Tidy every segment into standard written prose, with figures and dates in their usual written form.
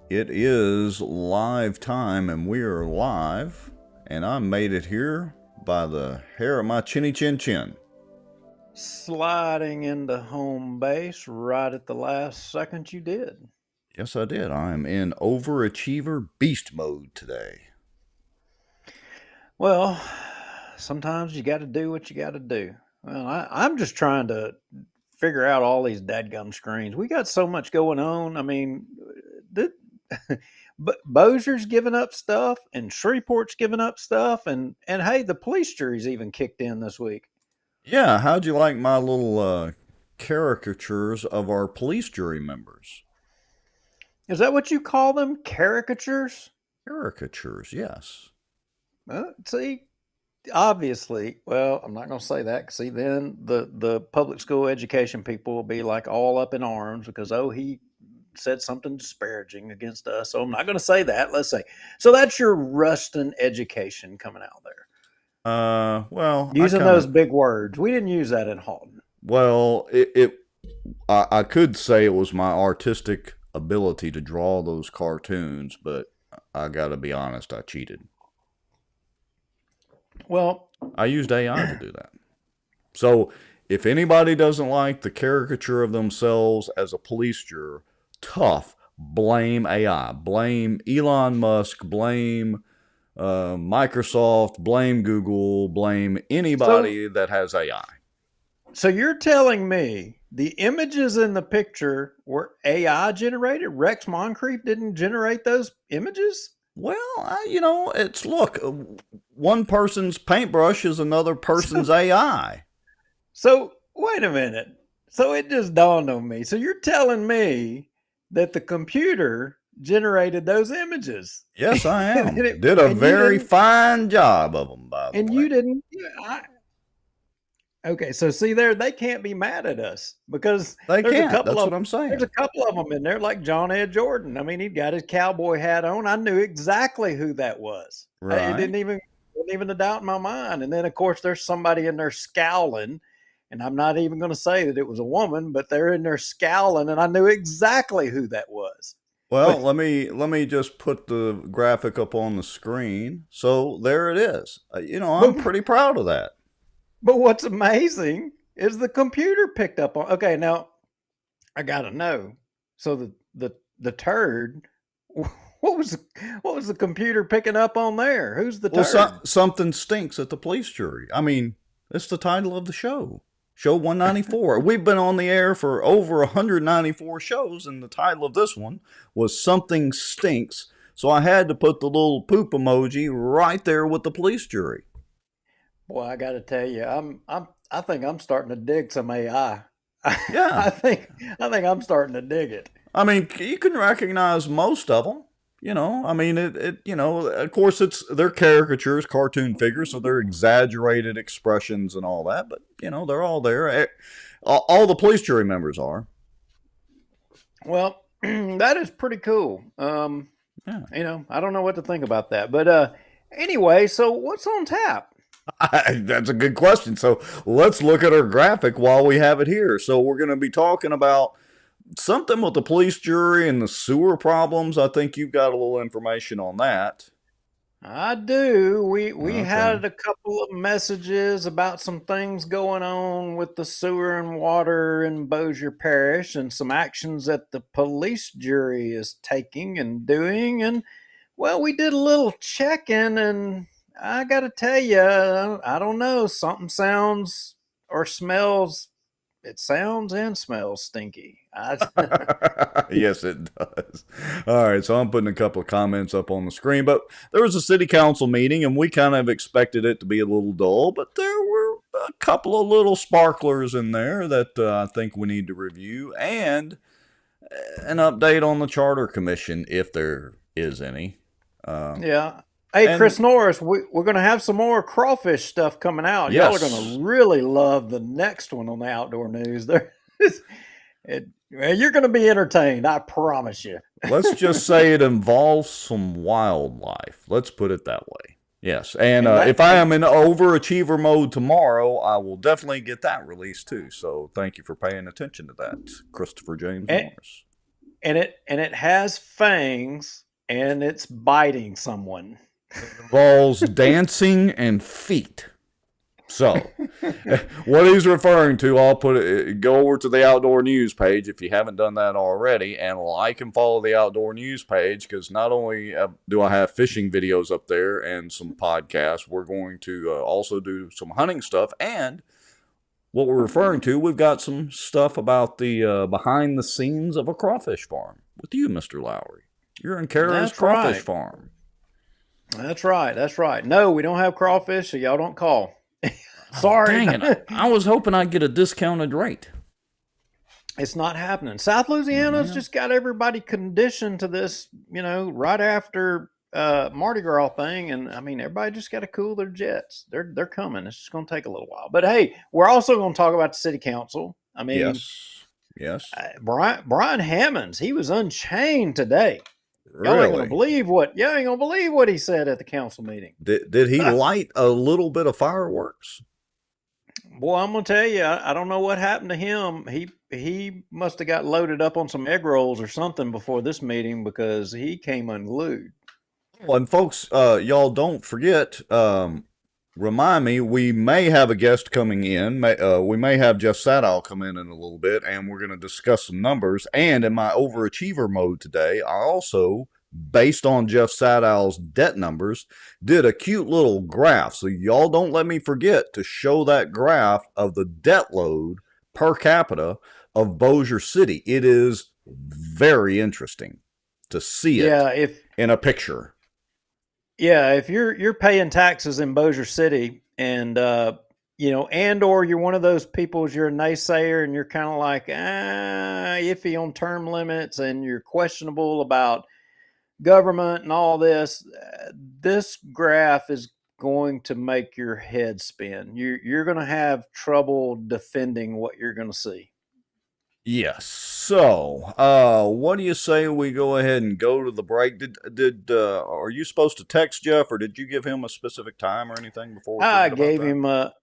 It is live time, and we are live, and I made it here by the hair of my chinny chin chin. Sliding into home base right at the last second you did. Yes, I did. I am in overachiever beast mode today. Well, sometimes you got to do what you got to do. Well, I'm just trying to figure out all these dadgum screens. We got so much going on. I mean, th- Bosier's giving up stuff, and Shreveport's giving up stuff, and hey, the police jury's even kicked in this week. Yeah, how'd you like my little caricatures of our police jury members? Is that what you call them? Caricatures? Caricatures, yes. See, obviously, well, I'm not going to say that. 'Cause see, then the public school education people will be like all up in arms because he said something disparaging against us. So I'm not going to say that. Let's say so. That's your Ruston education coming out there Well, I using kind those of, big words. We didn't use that in Halton. well, I could say it was my artistic ability to draw those cartoons, but I gotta be honest, I cheated. Well, I used AI to do that. So if anybody doesn't like the caricature of themselves as a police juror, tough, blame AI, blame Elon Musk, blame Microsoft, blame Google, blame so anybody that has AI. so you're telling me the images in the picture were AI generated? Rex Moncrief didn't generate those images? Well, it's look, one person's paintbrush is another person's AI. So wait a minute. So it just dawned on me. So you're telling me that the computer generated those images, Yes, I and, am. Did a and you very didn't, fine job of them, by the and way. you didn't. Okay, so see there, they can't be mad at us because They there's a can't. couple That's of what I'm there's a saying. couple of them in there, like John Ed Jordan. I mean, he got his cowboy hat on. I knew exactly who that was. It Right. didn't even wasn't even a doubt in my mind. And then of course there's somebody in there scowling, and I'm not even going to say that it was a woman, but they're in there scowling, and I knew exactly who that was. Well, But let me just put the graphic up on the screen. So there it is. I'm but pretty proud of that. but what's amazing is the computer picked up on. Okay, now I gotta know. So the turd, what was the computer picking up on there? Who's the Well, turd? something stinks at the police jury. I mean, it's the title of the show. Show 194. We've been on the air for over 194 shows, and the title of this one was Something Stinks. So I had to put the little poop emoji right there with the police jury. Boy, I gotta tell you, I think I'm starting to dig some AI. I, Yeah. I think I think I'm starting to dig it. I mean, you can recognize most of them. I mean, of course, they're caricatures, cartoon figures, so they're exaggerated expressions and all that. But they're all there. All the police jury members are. Well, that is pretty cool. Yeah, I don't know what to think about that, but anyway, so what's on tap? that's a good question. So let's look at our graphic while we have it here. So we're going to be talking about something with the police jury and the sewer problems. I think you've got a little information on that. I do. We Okay. had a couple of messages about some things going on with the sewer and water in Bossier Parish and some actions that the police jury is taking and doing. And well, we did a little check-in, and I got to tell you, I don't know, something sounds or smells. It sounds and smells stinky. Yes, it does. All right, so I'm putting a couple of comments up on the screen, but there was a city council meeting, and we kind of expected it to be a little dull, but there were a couple of little sparklers in there that I think we need to review, and an update on the charter commission if there is any. Uh, Yeah. Hey, and Chris Norris, we're going to have some more crawfish stuff coming out. Y'all are going yes, to really love the next one on the outdoor news. Well, you're going to be entertained, I promise you. let's just say it involves some wildlife. Let's put it that way. Yes, and And if I am in overachiever mode tomorrow, I will definitely get that released too. So thank you for paying attention to that, Christopher James and, Morris. and it has fangs and it's biting someone. Involves dancing and feet. So, what he's referring to, I'll put it, go over to the Outdoor News page if you haven't done that already, and like and follow the Outdoor News page, because not only do I have fishing videos up there and some podcasts, we're going to also do some hunting stuff, and what we're referring to, we've got some stuff about the behind the scenes of a crawfish farm with you, Mr. Lowry. You're in Kara's crawfish farm. That's right. That's right. No, we don't have crawfish, so y'all don't call. Sorry. Dang it. I was hoping I'd get a discounted rate. It's not happening. South Louisiana's just got everybody conditioned to this, right after Mardi Gras thing. And I mean, everybody just got to cool their jets. They're coming. It's just going to take a little while. But hey, we're also going to talk about the city council. I mean, yes. Brian Hammonds, he was unchained today. Really? Y'all ain't gonna believe what he said at the council meeting. Did he light a little bit of fireworks? Boy, I'm gonna tell you, I don't know what happened to him. He must have got loaded up on some egg rolls or something before this meeting, because he came unglued. Well, and folks, y'all don't forget. Remind me, we may have a guest coming in. We may have Jeff Sadow come in a little bit, and we're going to discuss some numbers. And in my overachiever mode today, I also, based on Jeff Sadow's debt numbers, did a cute little graph. So y'all don't let me forget to show that graph of the debt load per capita of Bossier City. It is very interesting to see it in a picture. Yeah, if you're paying taxes in Bossier City, and and or you're one of those people, you're a naysayer and you're kind of like iffy on term limits, and you're questionable about government and all this, this graph is going to make your head spin. You're going to have trouble defending what you're going to see. Yes. So, what do you say we go ahead and go to the break? Are you supposed to text Jeff, or did you give him a specific time or anything before? I gave him a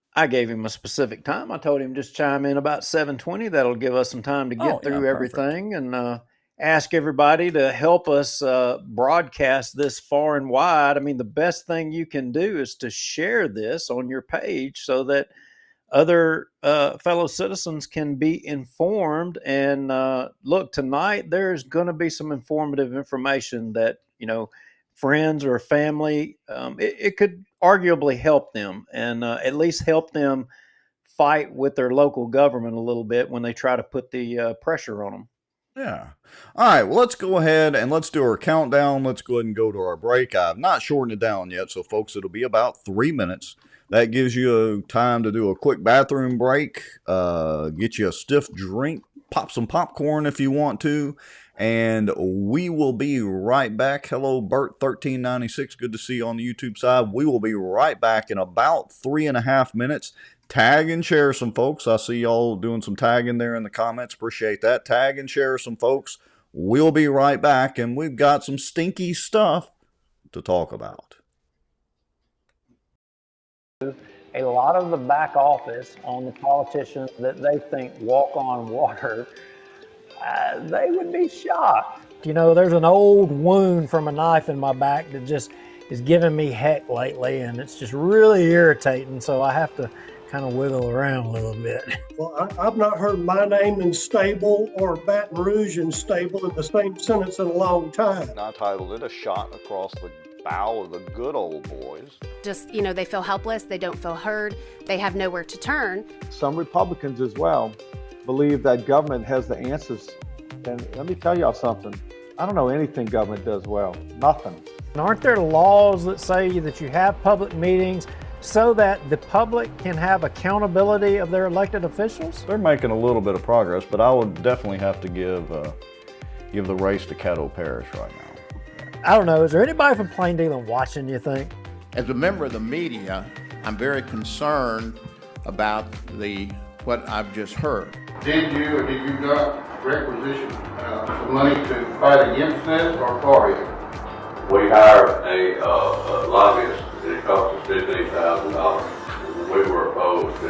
specific time. I told him just chime in about 7:20. That'll give us some time to get through everything, and ask everybody to help us broadcast this far and wide. I mean, the best thing you can do is to share this on your page so that other fellow citizens can be informed. And look, tonight there's going to be some informative information that, friends or family, it could arguably help them, and at least help them fight with their local government a little bit when they try to put the pressure on them. Yeah. All right. Well, let's go ahead and let's do our countdown. Let's go ahead and go to our break. I've not shortened it down yet, so folks, it'll be about 3 minutes. That gives you time to do a quick bathroom break, get you a stiff drink, pop some popcorn if you want to, and we will be right back. Hello, Bert1396. Good to see you on the YouTube side. We will be right back in about 3.5 minutes. Tag and share some folks. I see y'all doing some tagging there in the comments. Appreciate that. Tag and share some folks. We'll be right back, and we've got some stinky stuff to talk about. A lot of the back office on the politicians that they think walk on water, they would be shocked. There's an old wound from a knife in my back that just is giving me heck lately, and it's just really irritating, so I have to kind of wiggle around a little bit. Well, I've not heard my name in stable or Baton Rouge in stable in the same sentence in a long time. I titled it A Shot Across the Bow of the Good Old Boys. Just, they feel helpless, they don't feel heard, they have nowhere to turn. Some Republicans as well believe that government has the answers. And let me tell y'all something. I don't know anything government does well. Nothing. And aren't there laws that say that you have public meetings so that the public can have accountability of their elected officials? They're making a little bit of progress, but I would definitely have to give the race to Caddo Parish right now. I don't know. Is there anybody from Plain Dealing watching, you think? As a member of the media, I'm very concerned about what I've just heard. Did you or did you not requisition some money to fight against this or for it? We hired a lobbyist, and it cost us $15,000. We were opposed to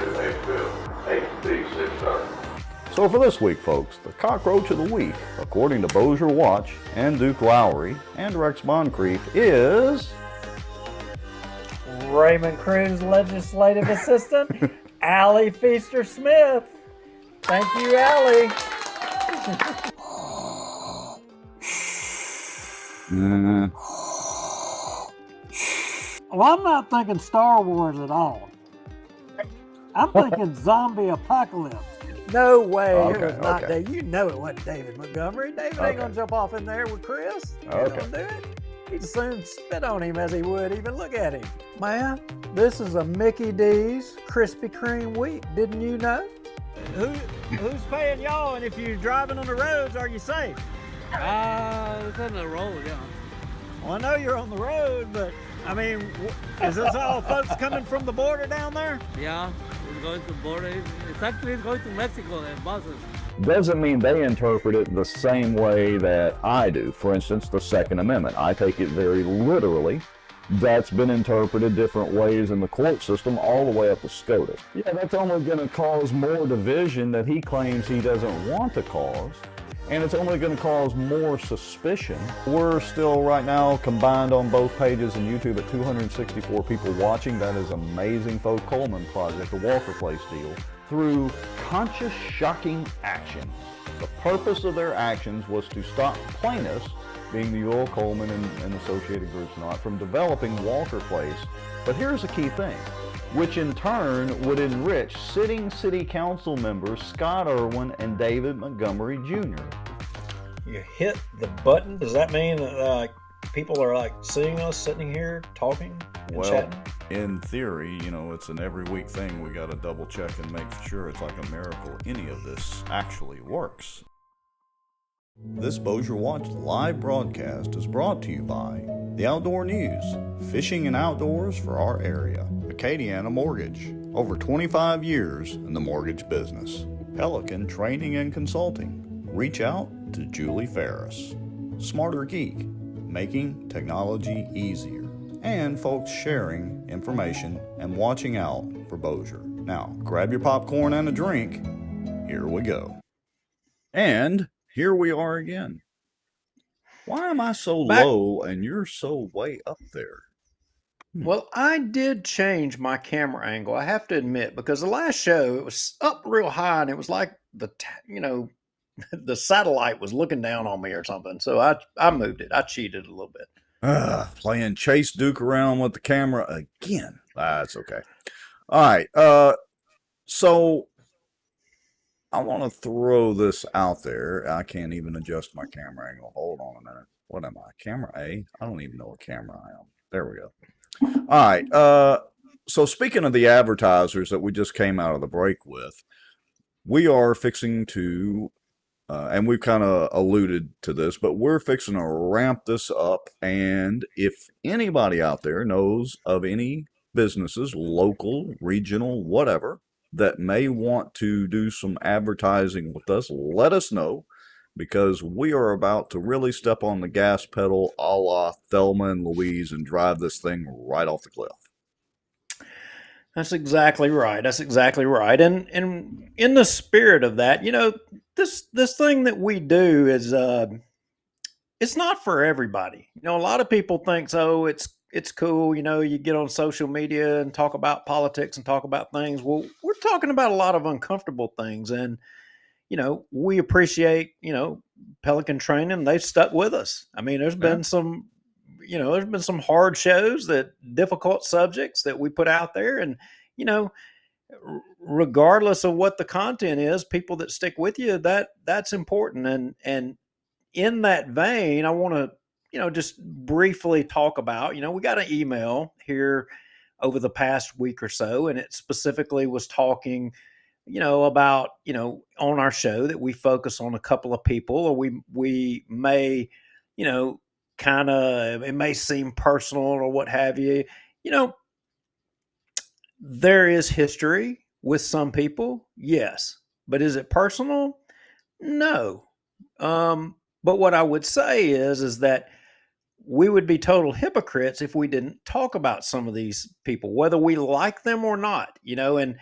HB 630. So for this week, folks, the cockroach of the week, according to Bossier Watch and Duke Lowry and Rex Moncrief, is Raymond Cruz legislative assistant, Allie Feaster Smith. Thank you, Allie. Well, I'm not thinking Star Wars at all. I'm thinking zombie apocalypse. No way. Okay, It was not okay. David. You know it wasn't David Montgomery. David Okay. ain't gonna jump off in there with Chris. He ain't gonna do it. He'd as soon spit on him as he would even look at him. Man, this is a Mickey D's Krispy Kreme week. Didn't you know? Who's paying y'all? And if you're driving on the roads, are you safe? It's on the road, yeah. Well, I know you're on the road, but I mean, is this all folks coming from the border down there? Yeah, it's going to border. It's actually going to Mexico, the buses. doesn't mean they interpret it the same way that I do. For instance, the Second Amendment. I take it very literally. That's been interpreted different ways in the court system all the way up to SCOTUS. Yeah, that's only going to cause more division that he claims he doesn't want to cause. And it's only going to cause more suspicion. We're still right now combined on both pages and YouTube at 264 people watching. That is amazing, folks. Coleman Project, the Walker Place deal, through conscious, shocking action. The purpose of their actions was to stop plaintiffs, being the Ewell, Coleman, and associated groups not, from developing Walker Place. But here's the key thing, which in turn would enrich sitting city council members Scott Irwin and David Montgomery Jr. You hit the button. Does that mean that people are seeing us sitting here talking and chatting? In theory, it's an every week thing. We got to double check and make sure it's like a miracle any of this actually works. This Bossier Watch live broadcast is brought to you by the Outdoor News, fishing and outdoors for our area. Acadiana Mortgage, over 25 years in the mortgage business. Pelican Training and Consulting. Reach out to Julie Ferris. Smarter Geek, making technology easier. And folks sharing information and watching out for Bossier. Now, grab your popcorn and a drink. Here we go. And here we are again. Why am I so low and you're so way up there? Well, I did change my camera angle, I have to admit, because the last show it was up real high and it was like the satellite was looking down on me or something. So I moved it. I cheated a little bit. Playing Chase Duke around with the camera again. That's okay. All right. So I want to throw this out there. I can't even adjust my camera angle. Hold on a minute. What am I? Camera A? I don't even know what camera I am. There we go. All right. So speaking of the advertisers that we just came out of the break with, we are fixing to, and we've kind of alluded to this, but we're fixing to ramp this up. And if anybody out there knows of any businesses, local, regional, whatever, that may want to do some advertising with us, let us know, because we are about to really step on the gas pedal a la Thelma and Louise and drive this thing right off the cliff. That's exactly right. That's exactly right. And in the spirit of that, this thing that we do is it's not for everybody. A lot of people think, it's cool, you get on social media and talk about politics and talk about things. Well, we're talking about a lot of uncomfortable things, and we appreciate Pelican Training. They've stuck with us. I mean, there's been some hard shows, difficult subjects that we put out there, and regardless of what the content is, people that stick with you, that's important. And in that vein, I want to just briefly talk about, we got an email here over the past week or so, and it specifically was talking, about, on our show that we focus on a couple of people, or we may, kind of, it may seem personal or what have you. There is history with some people, yes, but is it personal? No. But what I would say is that we would be total hypocrites if we didn't talk about some of these people, whether we like them or not, and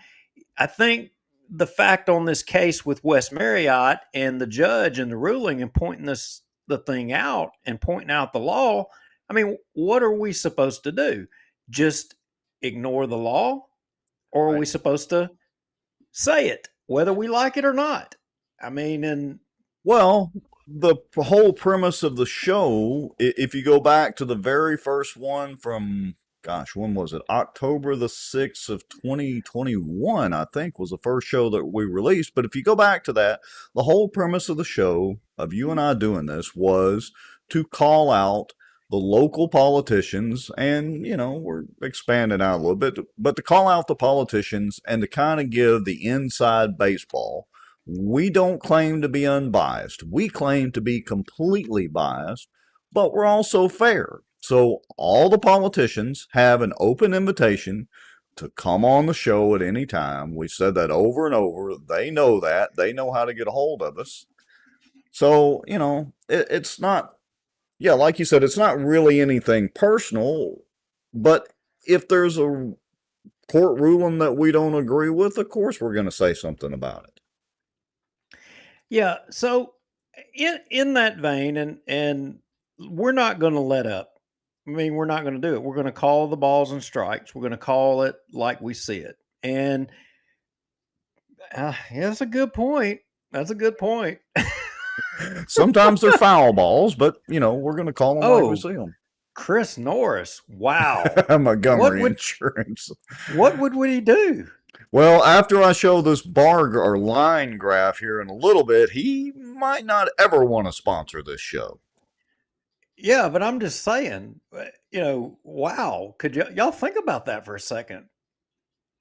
I think the fact on this case with West Marriott and the judge and the ruling and pointing the thing out and pointing out the law, I mean, what are we supposed to do? Just ignore the law? Or are we supposed to say it, whether we like it or not? I mean, and Well, the whole premise of the show, if you go back to the very first one from, gosh, when was it? October the 6th of 2021, I think, was the first show that we released. But if you go back to that, the whole premise of the show, of you and I doing this, was to call out the local politicians, and, you know, we're expanding out a little bit, but to call out the politicians and to kind of give the inside baseball. We don't claim to be unbiased. We claim to be completely biased, but we're also fair. So all the politicians have an open invitation to come on the show at any time. We said that over and over. They know that. They know how to get a hold of us. So, you know, it's not, yeah, like you said, it's not really anything personal, but if there's a court ruling that we don't agree with, of course we're going to say something about it. yeah, so in that vein, and we're not going to let up. I mean, we're not going to do it. We're going to call the balls and strikes. We're going to call it like we see it. And yeah, that's a good point. That's a good point. Sometimes they're foul balls, but, you know, we're going to call them like we see them. Chris Norris. Wow. Montgomery Insurance. What would he do? Well, after I show this bar or line graph here in a little bit, he might not ever want to sponsor this show. Yeah, but I'm just saying, you know, wow. Could y'all think about that for a second?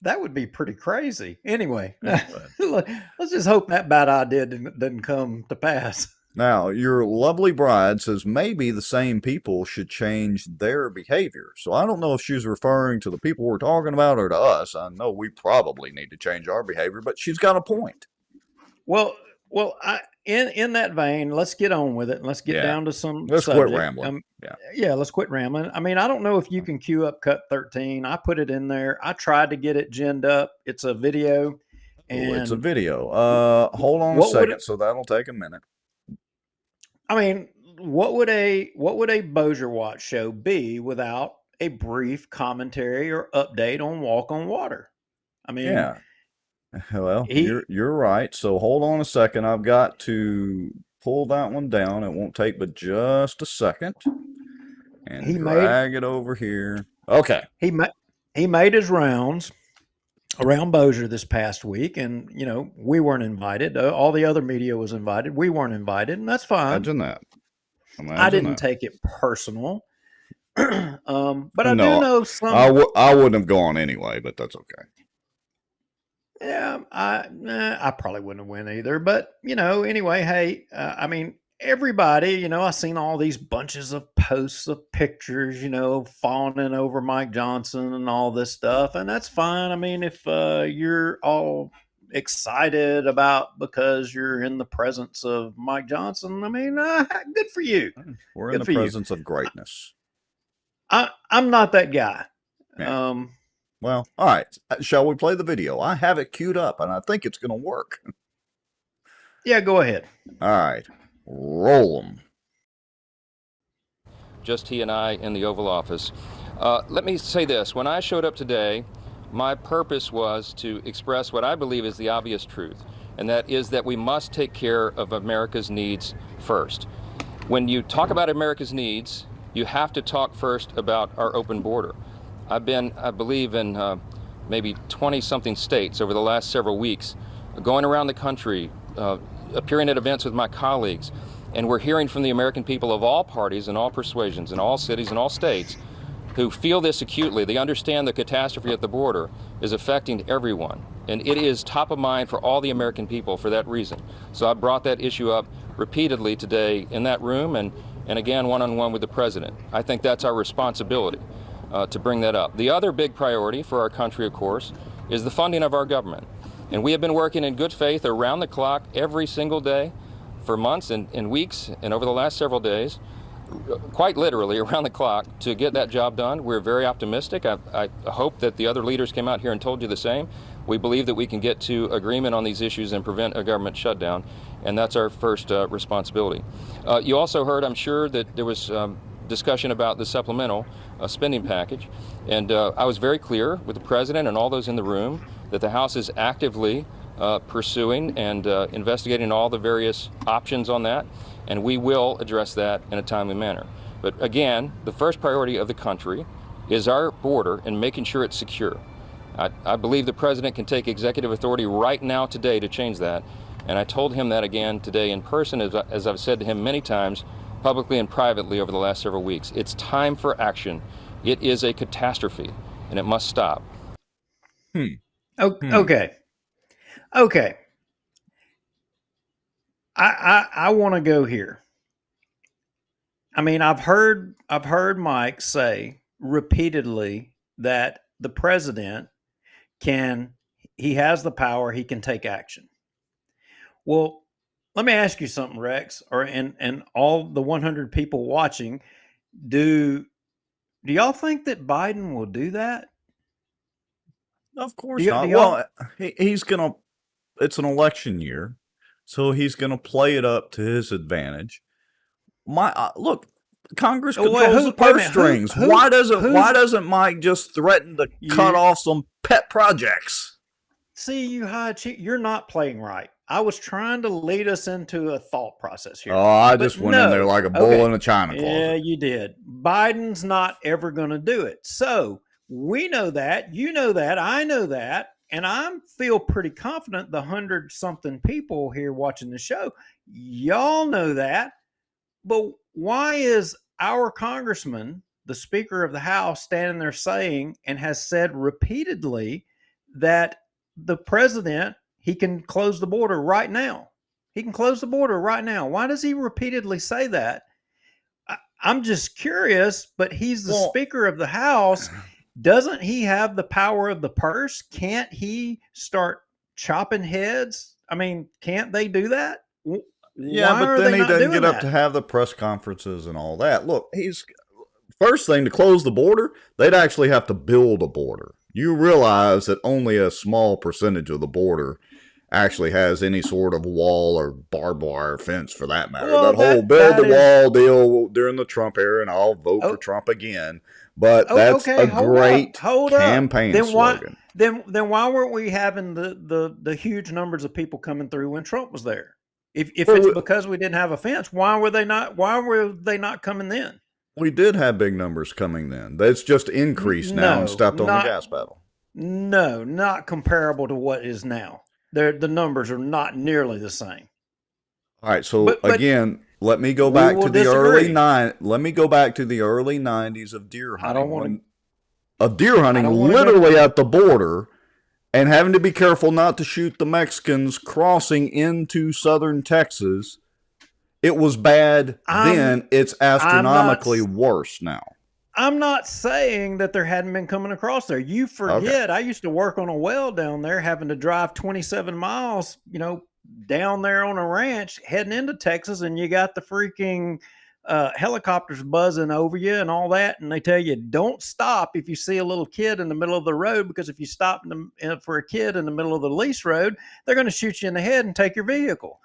That would be pretty crazy. Anyway, let's just hope that bad idea didn't come to pass. Now, your lovely bride says maybe the same people should change their behavior. So I don't know if she's referring to the people we're talking about or to us. I know we probably need to change our behavior, but she's got a point. Well, in that vein, let's get on with it. And let's get down to some. Let's subject. quit rambling. Yeah, let's quit rambling. I mean, I don't know if you can queue up cut 13. I put it in there. I tried to get it ginned up. It's a video. And it's a video. Hold on a second. So that'll take a minute. I mean, what would a Bossier Watch show be without a brief commentary or update on Walk on Water? I mean, yeah. Well, you're right. So hold on a second. I've got to pull that one down. It won't take but just a second. And drag it over here. Okay. He made his rounds around Bossier this past week, and you know, we weren't invited. All the other media was invited. We weren't invited, and that's fine. Imagine that. I didn't take it personal. But I do know some. I wouldn't have gone anyway, but that's okay. Yeah, I probably wouldn't have went either. But, you know, anyway, hey, I mean, everybody, you know, I've seen all these bunches of posts of pictures, you know, fawning over Mike Johnson and all this stuff. And that's fine. I mean, if you're all excited about because you're in the presence of Mike Johnson, I mean, good for you. We're in the presence of greatness. I'm not that guy. Yeah. Well, all right. Shall we play the video? I have it queued up, and I think it's going to work. Yeah, go ahead. All right. Roll them. Just he and I in the Oval Office. Let me say this. When I showed up today, my purpose was to express what I believe is the obvious truth, and that is that we must take care of America's needs first. When you talk about America's needs, you have to talk first about our open border. I've been, I believe, in maybe 20-something states over the last several weeks, going around the country, appearing at events with my colleagues, and we're hearing from the American people of all parties and all persuasions in all cities and all states who feel this acutely. They understand the catastrophe at the border is affecting everyone, and it is top of mind for all the American people for that reason. So I brought that issue up repeatedly today in that room and again one-on-one with the President. I think that's our responsibility. To bring that up. The other big priority for our country, of course, is the funding of our government. And we have been working in good faith around the clock every single day for months and weeks and over the last several days, quite literally around the clock to get that job done. We're very optimistic. I hope that the other leaders came out here and told you the same. We believe that we can get to agreement on these issues and prevent a government shutdown, and that's our first responsibility. You also heard, I'm sure, that there was discussion about the supplemental spending package, and I was very clear with the President and all those in the room that the House is actively pursuing and investigating all the various options on that, and we will address that in a timely manner. But again, the first priority of the country is our border and making sure it's secure. I believe the President can take executive authority right now today to change that, and I told him that again today in person, as I've said to him many times, publicly and privately over the last several weeks. It's time for action. It is a catastrophe, and it must stop. Okay. I want to go here. I mean, I've heard Mike say repeatedly that the president he has the power, he can take action. Well, let me ask you something, Rex, and all the 100 people watching. Do y'all think that Biden will do that? Of course not. Well, he's gonna. It's an election year, so he's gonna play it up to his advantage. Look, Congress controls the purse strings. Why doesn't Mike just threaten to cut off some pet projects? See, you're not playing right. I was trying to lead us into a thought process here. Oh, I just went in there like a bull in a china closet. Yeah, you did. Biden's not ever going to do it. So we know that, you know that, I know that, and I feel pretty confident the 100-something people here watching the show, y'all know that. But why is our congressman, the Speaker of the House, standing there saying and has said repeatedly that the president, he can close the border right now? He can close the border right now. Why does he repeatedly say that? I'm just curious, but he's the Speaker of the House. Doesn't he have the power of the purse? Can't he start chopping heads? I mean, can't they do that? Yeah, but then he doesn't get up to have the press conferences and all that. Look, first thing to close the border, they'd actually have to build a border. You realize that only a small percentage of the border actually has any sort of wall or barbed wire fence, for that matter. Well, that whole build the wall deal during the Trump era, and I'll vote for Trump again. But that's a great campaign slogan. Then why weren't we having the huge numbers of people coming through when Trump was there? If it's because we didn't have a fence, why were they not coming then? We did have big numbers coming then. That's just increased now and stepped on the gas pedal. No, not comparable to what is now. The numbers are not nearly the same. All right, so again, let me go back to the early early 90s of deer hunting. Literally at the border, and having to be careful not to shoot the Mexicans crossing into southern Texas. It was bad then. It's astronomically worse now. I'm not saying that there hadn't been coming across there. You forget, I used to work on a well down there, having to drive 27 miles, down there on a ranch, heading into Texas, and you got the freaking helicopters buzzing over you and all that, and they tell you don't stop if you see a little kid in the middle of the road, because if you stop for a kid in the middle of the lease road, they're going to shoot you in the head and take your vehicle.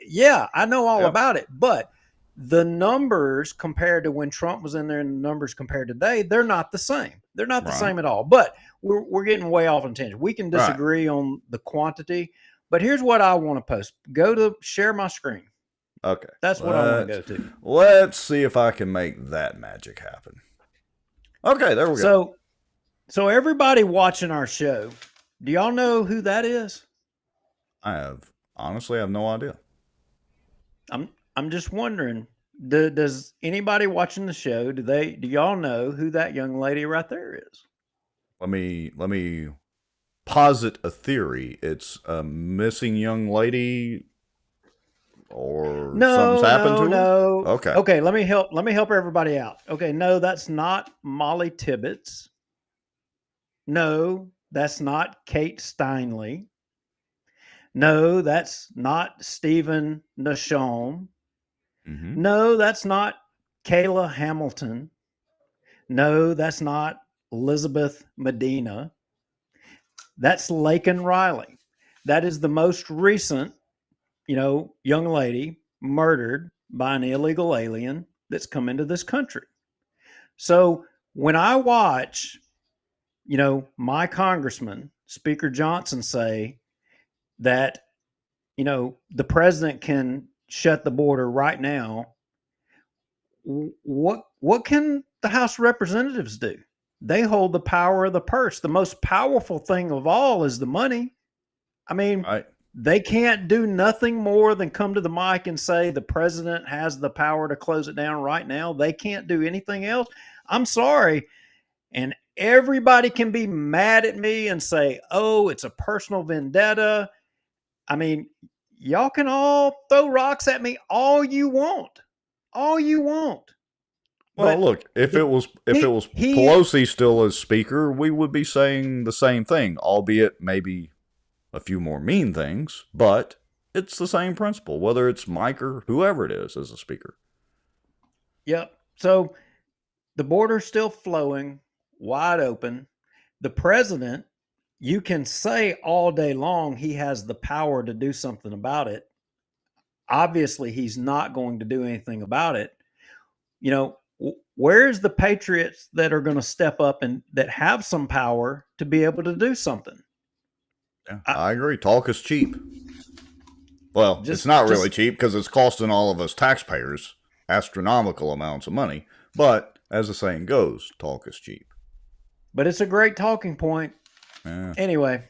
Yeah, I know all about it, but the numbers compared to when Trump was in there and the numbers compared to today, they're not the same. They're not the same at all. But we're getting way off on tangent. We can disagree on the quantity, but here's what I want to post. Go to share my screen. Okay. That's what I want to go to. Let's see if I can make that magic happen. Okay, there we go. So everybody watching our show, do y'all know who that is? Honestly, I have no idea. I'm just wondering, does anybody watching the show, do y'all know who that young lady right there is? Let me posit a theory. It's a missing young lady, or something's happened to her? No. Okay. Let me help everybody out. Okay, no, that's not Molly Tibbetts. No, that's not Kate Steinle. No, that's not Stephen Nashon. Mm-hmm. No, that's not Kayla Hamilton. No, that's not Elizabeth Medina. That's Laken Riley. That is the most recent, young lady murdered by an illegal alien that's come into this country. So when I watch, my congressman, Speaker Johnson, say that, the president can shut the border right now, what can the House of Representatives do? They hold the power of the purse. The most powerful thing of all is the money. I mean, they can't do nothing more than come to the mic and say the president has the power to close it down right now. They can't do anything else. I'm sorry. And everybody can be mad at me and say, oh, it's a personal vendetta. I mean, y'all can all throw rocks at me all you want. All you want. Well, But look, if it was Pelosi still as speaker, we would be saying the same thing, albeit maybe a few more mean things, but it's the same principle, whether it's Mike or whoever it is as a speaker. Yep. So the border's still flowing, wide open. The president, you can say all day long he has the power to do something about it. Obviously, he's not going to do anything about it. Where's the patriots that are going to step up and that have some power to be able to do something? Yeah, I agree. Talk is cheap. Well, it's not really cheap because it's costing all of us taxpayers astronomical amounts of money. But as the saying goes, talk is cheap. But it's a great talking point. Yeah. Anyway.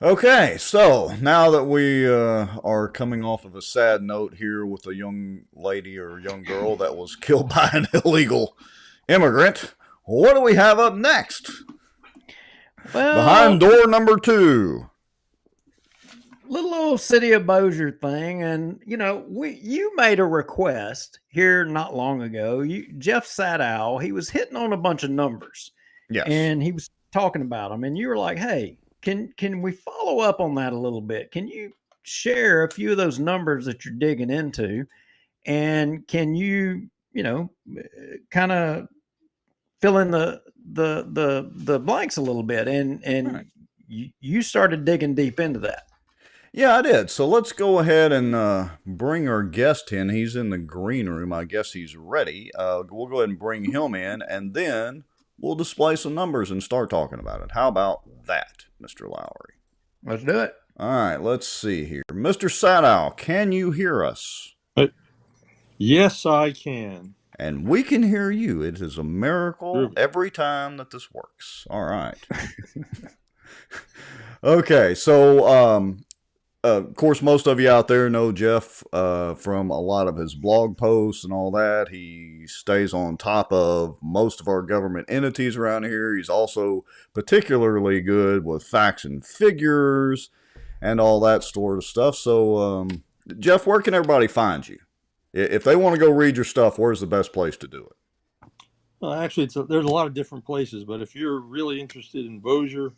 Okay, so now that we are coming off of a sad note here with a young lady or young girl that was killed by an illegal immigrant, what do we have up next? Well, behind door number 2. Little old city of Bossier thing, and you made a request here not long ago. Jeff Sadow, he was hitting on a bunch of numbers, yes, and he was talking about them, and you were like, "Hey, can we follow up on that a little bit? Can you share a few of those numbers that you're digging into, and can you kind of fill in the blanks a little bit?" And right. you started digging deep into that. Yeah, I did. So let's go ahead and bring our guest in. He's in the green room. I guess he's ready. We'll go ahead and bring him in, and then we'll display some numbers and start talking about it. How about that, Mr. Lowry? Let's do it. All right, let's see here. Mr. Sadow, can you hear us? Yes, I can. And we can hear you. It is a miracle every time that this works. All right. Okay, so of course, most of you out there know Jeff from a lot of his blog posts and all that. He stays on top of most of our government entities around here. He's also particularly good with facts and figures and all that sort of stuff. So, Jeff, where can everybody find you? If they want to go read your stuff, where's the best place to do it? Well, actually, there's a lot of different places, but if you're really interested in Bossier,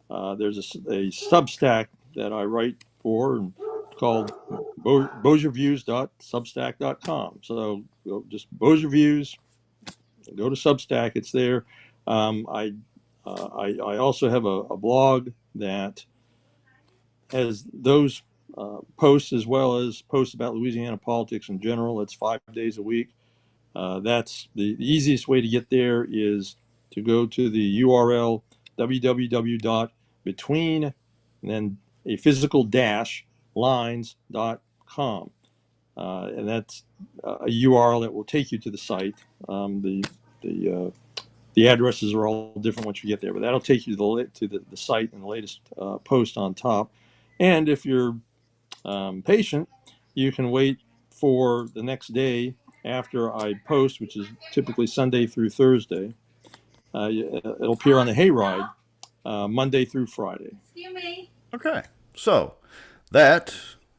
there's a Substack that I write for called bossierviews.substack.com. So just Bossier Views, go to Substack, it's there. I also have a blog that has those posts as well as posts about Louisiana politics in general. It's 5 days a week. That's the easiest way to get there is to go to the URL www.between and then a physical dash lines.com. And that's a URL that will take you to the site. The addresses are all different once you get there, but that'll take you to the site and the latest post on top. And if you're patient, you can wait for the next day after I post, which is typically Sunday through Thursday. It'll appear on the Hayride Monday through Friday. Excuse me. Okay, so that,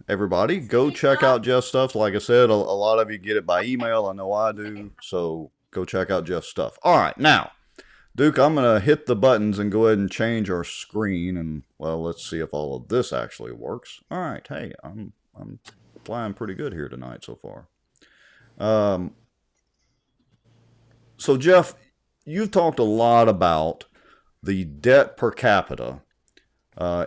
everybody, go check out Jeff's stuff. Like I said, a lot of you get it by email. I know I do, so go check out Jeff's stuff. All right, now, Duke, I'm going to hit the buttons and go ahead and change our screen, and, well, let's see if all of this actually works. All right, hey, I'm flying pretty good here tonight so far. So, Jeff, you've talked a lot about the debt per capita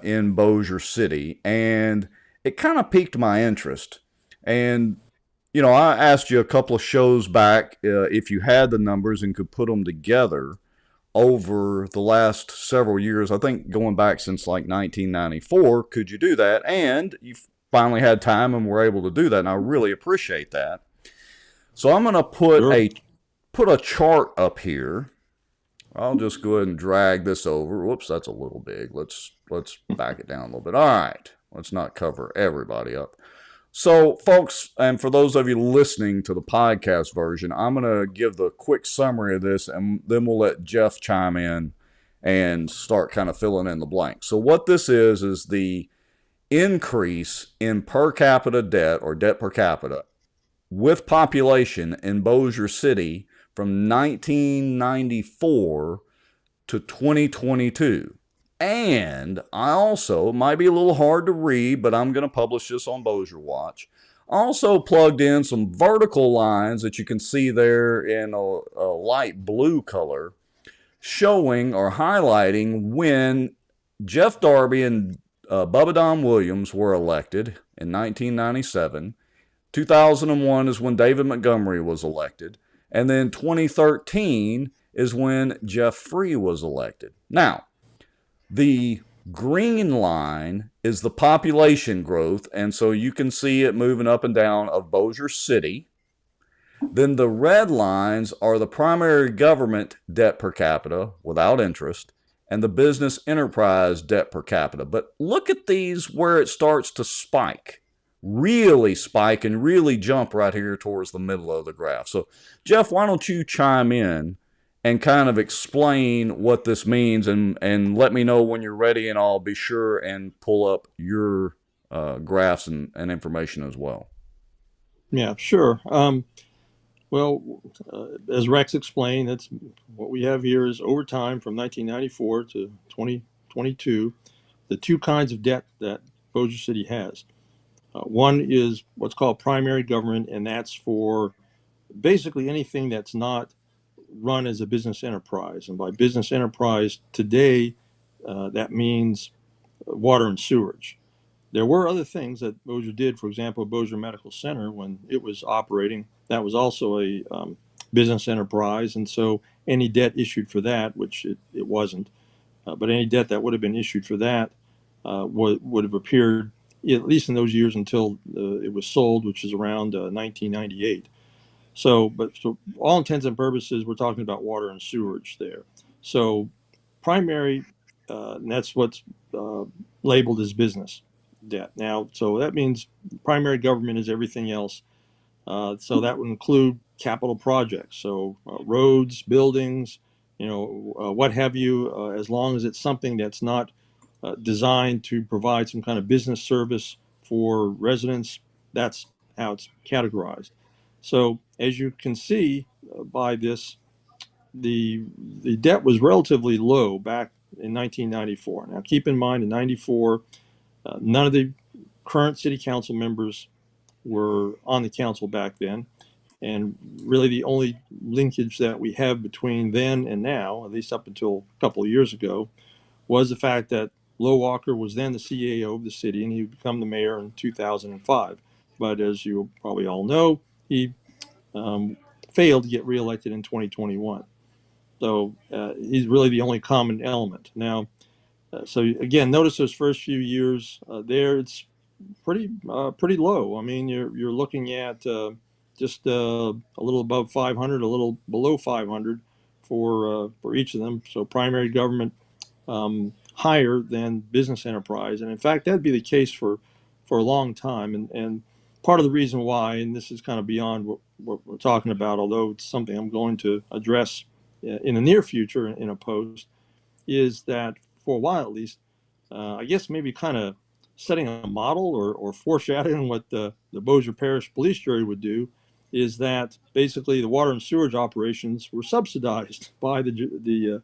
in Bossier City, and it kind of piqued my interest. And I asked you a couple of shows back if you had the numbers and could put them together over the last several years. I think going back since like 1994, could you do that? And you finally had time and were able to do that, and I really appreciate that. So I'm going to put a chart up here. I'll just go ahead and drag this over. Whoops, that's a little big. Let's back it down a little bit. All right, let's not cover everybody up. So, folks, and for those of you listening to the podcast version, I'm going to give the quick summary of this, and then we'll let Jeff chime in and start kind of filling in the blanks. So what this is the increase in per capita debt, or debt per capita, with population in Bossier City from 1994 to 2022. And I also, might be a little hard to read, but I'm going to publish this on Bossier Watch. Also plugged in some vertical lines that you can see there in a light blue color, showing or highlighting when Jeff Darby and Bubba Don Williams were elected in 1997. 2001 is when David Montgomery was elected. And then 2013 is when Jeff Free was elected. Now, the green line is the population growth, and so you can see it moving up and down of Bossier City. Then the red lines are the primary government debt per capita without interest and the business enterprise debt per capita. But look at these where it starts to spike, really spike and really jump right here towards the middle of the graph. So, Jeff, why don't you chime in and kind of explain what this means, and let me know when you're ready, and I'll be sure and pull up your graphs and information as well. Yeah, sure. As Rex explained, that's what we have here is over time from 1994 to 2022, the two kinds of debt that Bossier City has. One is what's called primary government, and that's for basically anything that's not run as a business enterprise. And by business enterprise today, that means water and sewage. There were other things that Bossier did. For example, Bossier Medical Center, when it was operating, that was also a business enterprise. And so any debt issued for that, which it wasn't, but any debt that would have been issued for that would have appeared, at least in those years until it was sold, which is around 1998. So all intents and purposes, we're talking about water and sewage there. So primary, and that's what's labeled as business debt. Now, so that means primary government is everything else. So that would include capital projects, so roads, buildings, what have you, as long as it's something that's not designed to provide some kind of business service for residents, that's how it's categorized. So as you can see by this, the debt was relatively low back in 1994. Now keep in mind in 94, none of the current city council members were on the council back then. And really the only linkage that we have between then and now, at least up until a couple of years ago, was the fact that Lo Walker was then the CAO of the city, and he would become the mayor in 2005. But as you probably all know, he failed to get reelected in 2021. So he's really the only common element. Now, so again, notice those first few years there, it's pretty low. I mean, you're looking at just a little above 500, a little below 500 for each of them. So primary government higher than business enterprise, and in fact, that'd be the case for a long time. And part of the reason why, and this is kind of beyond what we're talking about, although it's something I'm going to address in the near future in a post, is that for a while at least, I guess maybe kind of setting a model or foreshadowing what the Bossier Parish Police Jury would do, is that basically the water and sewage operations were subsidized by the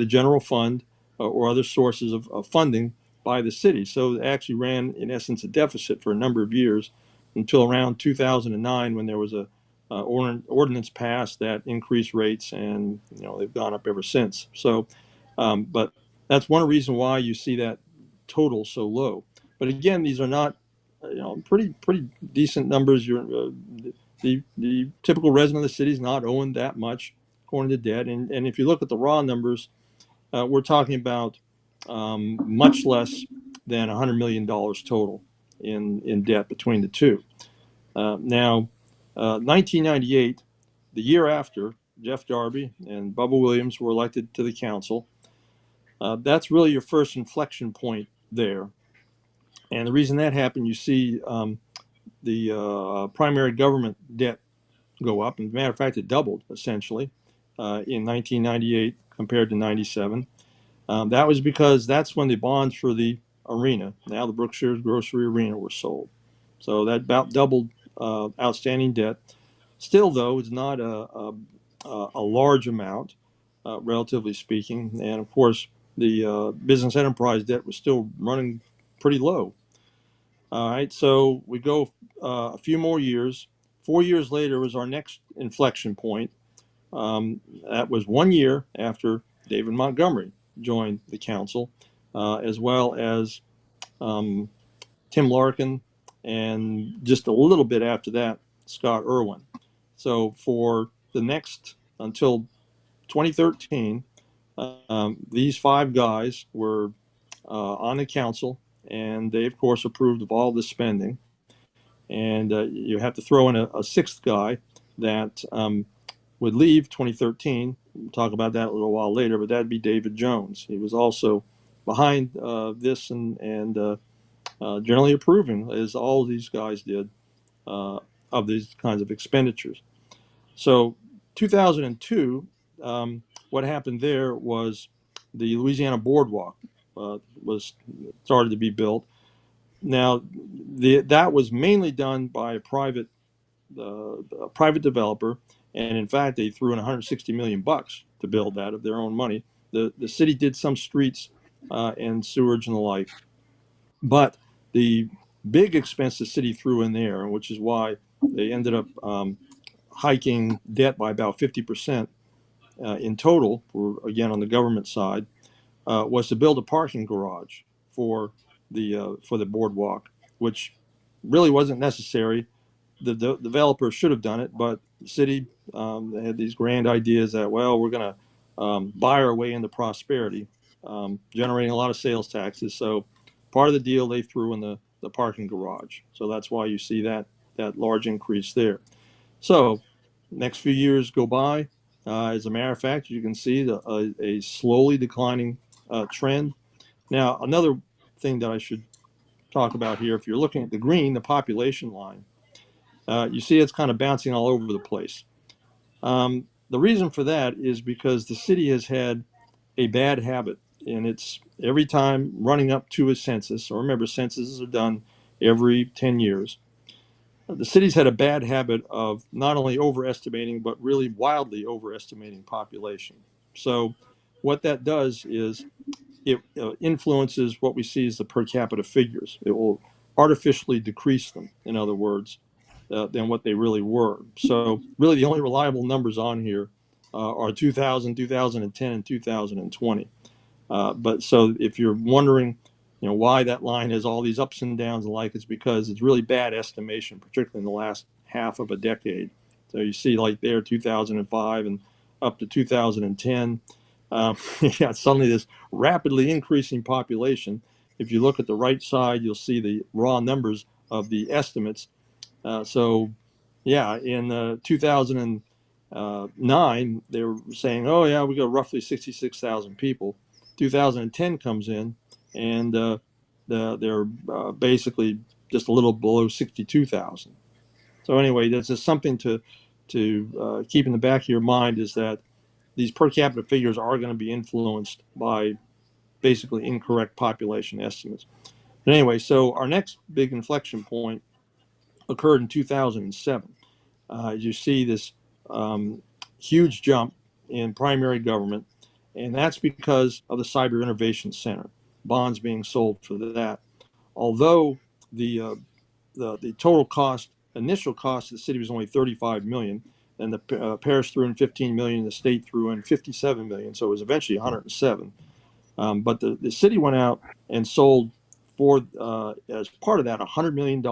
general fund or other sources of funding by the city. So it actually ran, in essence, a deficit for a number of years until around 2009, when there was a ordinance passed that increased rates, and they've gone up ever since. So, but that's one reason why you see that total so low. But again, these are not, pretty decent numbers. The typical resident of the city is not owing that much according to debt. And if you look at the raw numbers, we're talking about much less than $100 million total in debt between the two. Now, 1998, the year after Jeff Darby and Bubba Williams were elected to the council, that's really your first inflection point there. And the reason that happened, you see the primary government debt go up. As a matter of fact, it doubled essentially in 1998 compared to 97. That was because that's when the bonds for the arena, now the Brookshire's Grocery Arena, were sold. So that about doubled outstanding debt. Still, though, it's not a large amount, relatively speaking. And of course, the business enterprise debt was still running pretty low. All right, so we go a few more years. 4 years later was our next inflection point. That was 1 year after David Montgomery joined the council, as well as Tim Larkin, and just a little bit after that, Scott Irwin. So for the next, until 2013, these five guys were on the council, and they, of course, approved of all the spending. And you have to throw in a sixth guy that would leave 2013. We'll talk about that a little while later, but that'd be David Jones. He was also behind this and generally approving, as all of these guys did, of these kinds of expenditures. So 2002, what happened there was the Louisiana Boardwalk was started to be built. Now, that was mainly done by a private developer, and in fact, they threw in $160 million to build that of their own money. The city did some streets and sewage and the like, but the big expense the city threw in there, which is why they ended up hiking debt by about 50% in total, again on the government side, was to build a parking garage for the boardwalk, which really wasn't necessary. The developer should have done it, but the city had these grand ideas that, well, we're going to buy our way into prosperity, generating a lot of sales taxes. So part of the deal they threw in the parking garage. So that's why you see that large increase there. So next few years go by. As a matter of fact, you can see a slowly declining trend. Now, another thing that I should talk about here, if you're looking at the green, the population line, you see it's kind of bouncing all over the place. The reason for that is because the city has had a bad habit, and it's every time running up to a census, or remember, censuses are done every 10 years. The city's had a bad habit of not only overestimating, but really wildly overestimating population. So what that does is it influences what we see as the per capita figures. It will artificially decrease them, in other words, than what they really were. So really the only reliable numbers on here are 2000, 2010, and 2020. But so if you're wondering, why that line has all these ups and downs and like, it's because it's really bad estimation, particularly in the last half of a decade. So you see like there 2005 and up to 2010, you got suddenly this rapidly increasing population. If you look at the right side, you'll see the raw numbers of the estimates. So yeah, in 2009, they were saying, oh yeah, we got roughly 66,000 people. 2010 comes in, and they're basically just a little below 62,000. So anyway, that's just something to keep in the back of your mind, is that these per capita figures are going to be influenced by basically incorrect population estimates. But anyway, so our next big inflection point occurred in 2007. You see this huge jump in primary government, and that's because of the Cyber Innovation Center, bonds being sold for that. Although the total cost, initial cost of the city was only $35 million, and the parish threw in $15 million, the state threw in $57 million, so it was eventually $107. But the city went out and sold for as part of that $100 million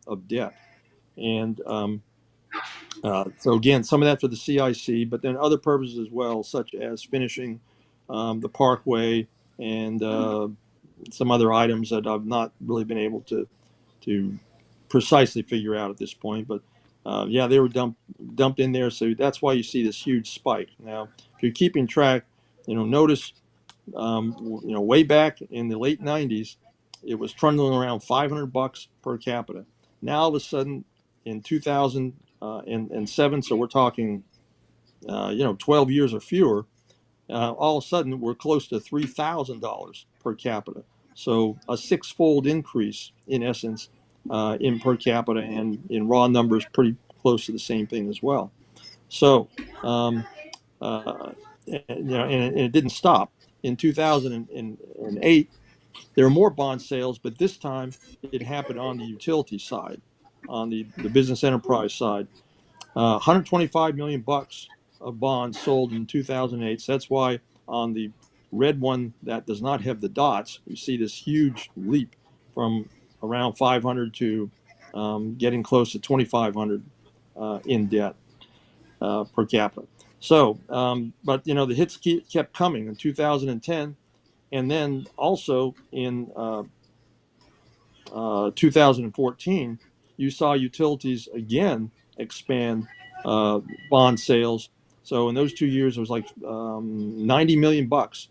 of debt. And so again, some of that for the CIC, but then other purposes as well, such as finishing the Parkway and some other items that I've not really been able to precisely figure out at this point. But yeah, they were dumped in there, so that's why you see this huge spike. Now, if you're keeping track, notice way back in the late '90s, it was trundling around $500 per capita. Now all of a sudden, in 2007, so we're talking 12 years or fewer, all of a sudden we're close to $3,000 per capita. So a six-fold increase in essence in per capita, and in raw numbers pretty close to the same thing as well. So and it didn't stop. In 2008, there were more bond sales, but this time it happened on the utility side, on the business enterprise side. 125 million bucks of bonds sold in 2008. So that's why on the red one that does not have the dots, you see this huge leap from around 500 to getting close to 2,500 in debt per capita. So, but the hits kept coming in 2010, and then also in 2014, you saw utilities again expand bond sales. So in those 2 years, it was like 90 million bucks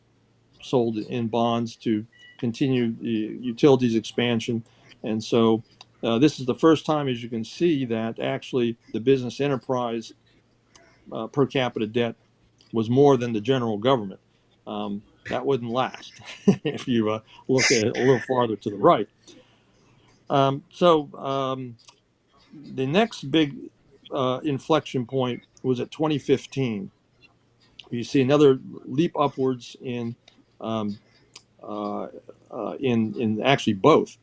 sold in bonds to continue the utilities expansion. And so this is the first time, as you can see, that actually the business enterprise per capita debt was more than the general government. That wouldn't last if you look at it a little farther to the right. The next big inflection point was at 2015. You see another leap upwards in actually both,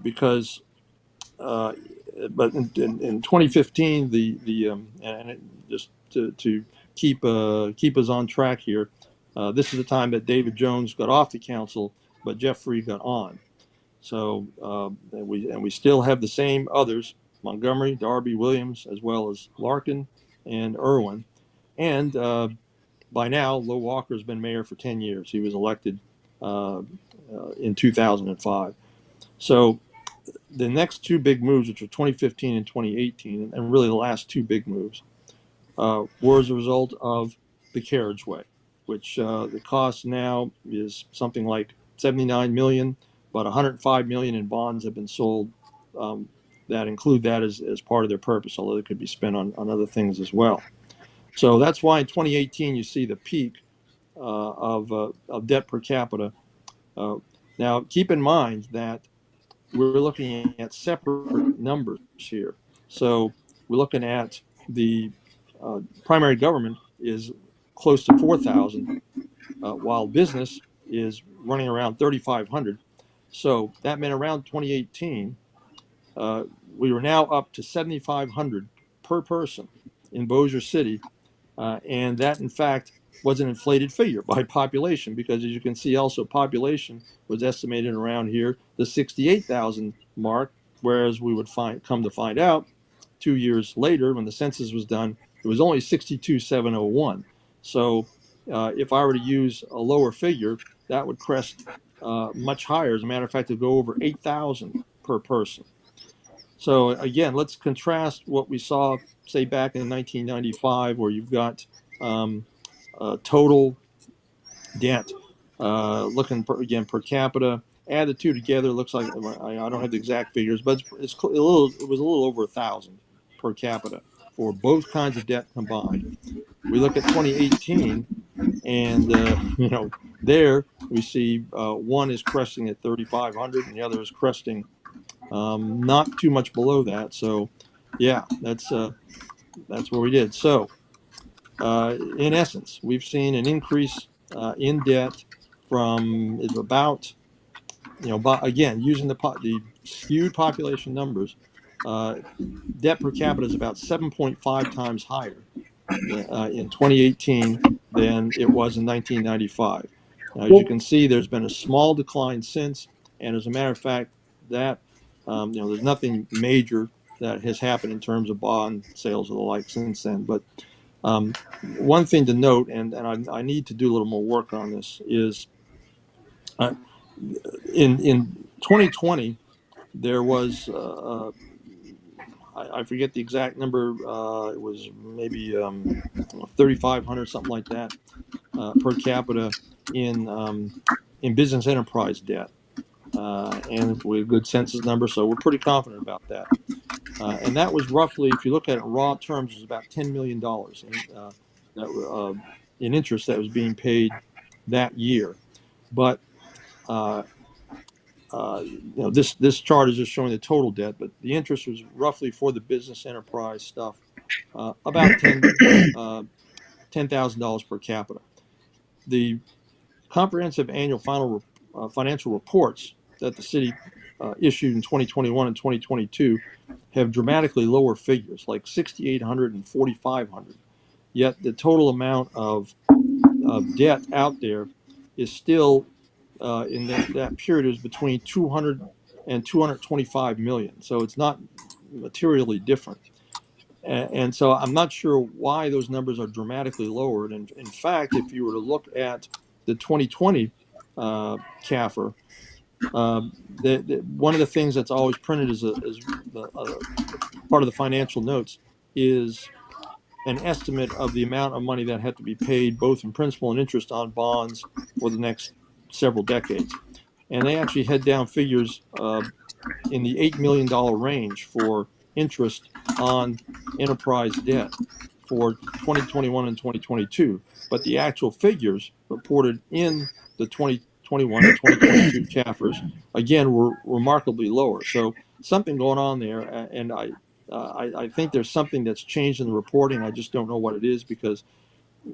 because but in 2015 and just to keep us on track here, this is the time that David Jones got off the council, but Jeff Freed got on. So and we still have the same others: Montgomery, Darby, Williams, as well as Larkin and Irwin. And by now, Low Walker has been mayor for 10 years. He was elected in 2005. So the next two big moves, which are 2015 and 2018, and really the last two big moves, were as a result of the carriageway, which the cost now is something like $79 million. About $105 million in bonds have been sold that include that as part of their purpose, although it could be spent on other things as well. So that's why in 2018 you see the peak of debt per capita. Now, keep in mind that we're looking at separate numbers here. So we're looking at the primary government is close to 4,000, while business is running around 3,500. So that meant around 2018, we were now up to 7,500 per person in Bossier City. And that, in fact, was an inflated figure by population, because as you can see, also population was estimated around here, the 68,000 mark, whereas we would come to find out 2 years later, when the census was done, it was only 62,701. So if I were to use a lower figure, that would crest much higher. As a matter of fact, it would go over 8,000 per person. So again, let's contrast what we saw, say, back in 1995, where you've got total debt, looking again per capita. Add the two together, looks like, I don't have the exact figures, but it was a little over 1,000 per capita for both kinds of debt combined. We look at 2018, and there we see one is cresting at 3,500, and the other is cresting not too much below that. So yeah, that's where we did. So in essence, we've seen an increase in debt from about, again, using the skewed population numbers, debt per capita is about 7.5 times higher in 2018 than it was in 1995. As you can see, there's been a small decline since, And as a matter of fact, that there's nothing major that has happened in terms of bond sales or the like since then. But one thing to note, and I need to do a little more work on this, is in 2020 there was I forget the exact number. It was maybe 3,500, something like that, per capita in business enterprise debt, and we have good census numbers, so we're pretty confident about that. And that was roughly, if you look at it in raw terms, it was about $10 million in interest that was being paid that year. But this chart is just showing the total debt, but the interest was roughly for the business enterprise stuff about $10,000 per capita. The comprehensive annual financial reports that the city issued in 2021 and 2022 have dramatically lower figures, like 6,800 and 4,500. Yet the total amount of debt out there is still in that period is between 200 and 225 million. So it's not materially different. And so I'm not sure why those numbers are dramatically lowered. And in fact, if you were to look at the 2020 CAFR, one of the things that's always printed as part of the financial notes is an estimate of the amount of money that had to be paid both in principal and interest on bonds for the next several decades. And they actually had down figures in the $8 million range for interest on enterprise debt for 2021 and 2022. But the actual figures reported in the 2021 and 2022 CAFRs, again, were remarkably lower. So something going on there. And I think there's something that's changed in the reporting. I just don't know what it is, because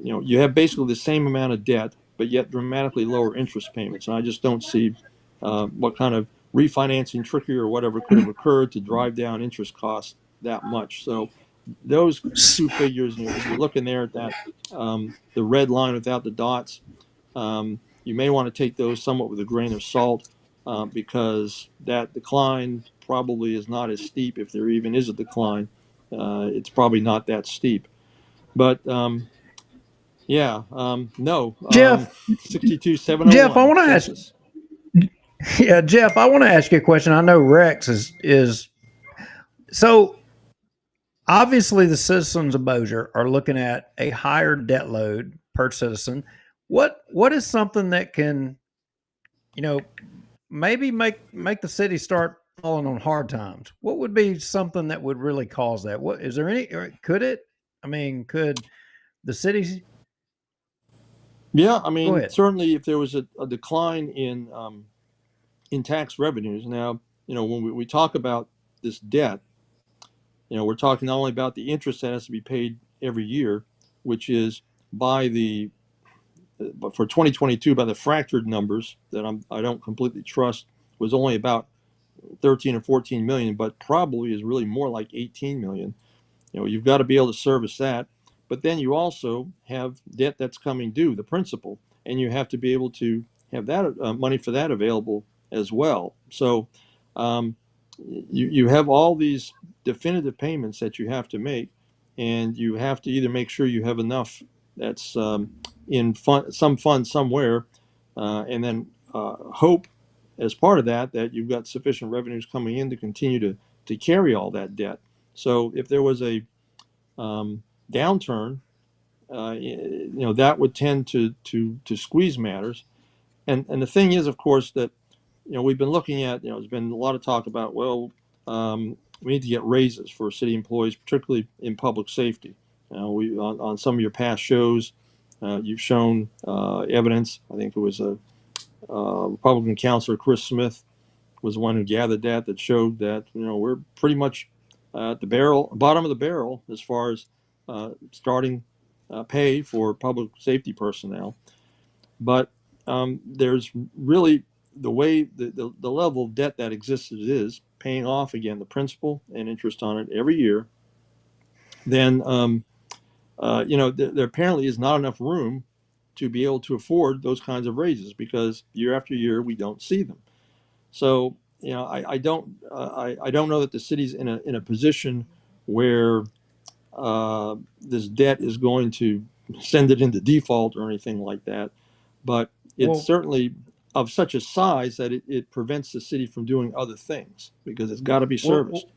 you have basically the same amount of debt, but yet dramatically lower interest payments. And I just don't see what kind of refinancing trickery or whatever could have occurred to drive down interest costs that much. So those two figures, if you're looking there at that, the red line without the dots, you may want to take those somewhat with a grain of salt, because that decline probably is not as steep. If there even is a decline, it's probably not that steep. But no, Jeff, 62,701 Jeff, I want to ask. census. Yeah, Jeff, I want to ask you a question. I know Rex is so obviously the citizens of Bossier are looking at a higher debt load per citizen. What is something that can, maybe make the city start falling on hard times? What would be something that would really cause that? What is there any? Or could it? I mean, could the city? Yeah, I Go mean, ahead. certainly if there was a decline in tax revenues. Now, when we talk about this debt, we're talking not only about the interest that has to be paid every year, which is by but for 2022, by the fractured numbers that I don't completely trust, was only about 13 or 14 million, but probably is really more like 18 million. You've got to be able to service that. But then you also have debt that's coming due, the principal, and you have to be able to have that money for that available as well. So you have all these definitive payments that you have to make, and you have to either make sure you have enough that's in some fund somewhere, and then hope as part of that you've got sufficient revenues coming in to continue to carry all that debt. So if there was a downturn, that would tend to squeeze matters. And the thing is, of course, that we've been looking at, there's been a lot of talk about, we need to get raises for city employees, particularly in public safety. We on some of your past shows, you've shown evidence. I think it was a Republican councilor, Chris Smith, was the one who gathered that showed that we're pretty much at the bottom of the barrel as far as starting pay for public safety personnel. But there's really the way the level of debt that exists as it is, paying off again the principal and interest on it every year. Then there apparently is not enough room to be able to afford those kinds of raises, because year after year we don't see them. So I don't I don't know that the city's in a position where this debt is going to send it into default or anything like that. But it's Well, certainly of such a size that it prevents the city from doing other things because it's got to be well, serviced.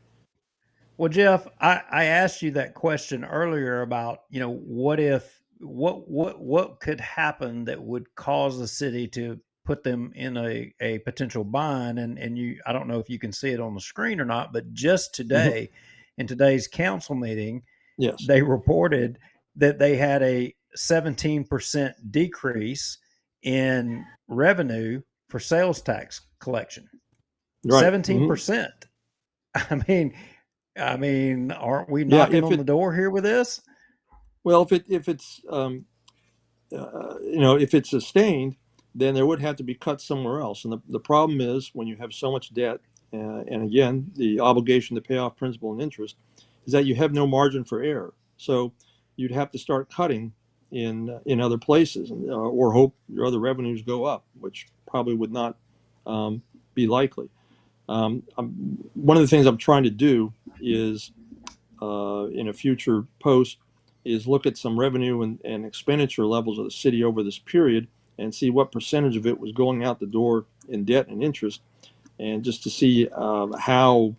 Well, Jeff, I asked you that question earlier about, what if what could happen that would cause the city to put them in a potential bind, and I don't know if you can see it on the screen or not, but just Mhm. today in today's council meeting, Yes. they reported that they had a 17% decrease in revenue for sales tax collection. Right. Hmm. 17%. I mean, aren't we Yeah. knocking on the door here with this? Well, if it's if it's sustained, then there would have to be cuts somewhere else. And the problem is when you have so much debt, and again, the obligation to pay off principal and interest, is that you have no margin for error. So you'd have to start cutting in other places, or hope your other revenues go up, which probably would not be likely. One of the things I'm trying to do is in a future post is look at some revenue and expenditure levels of the city over this period and see what percentage of it was going out the door in debt and interest, and just to see how,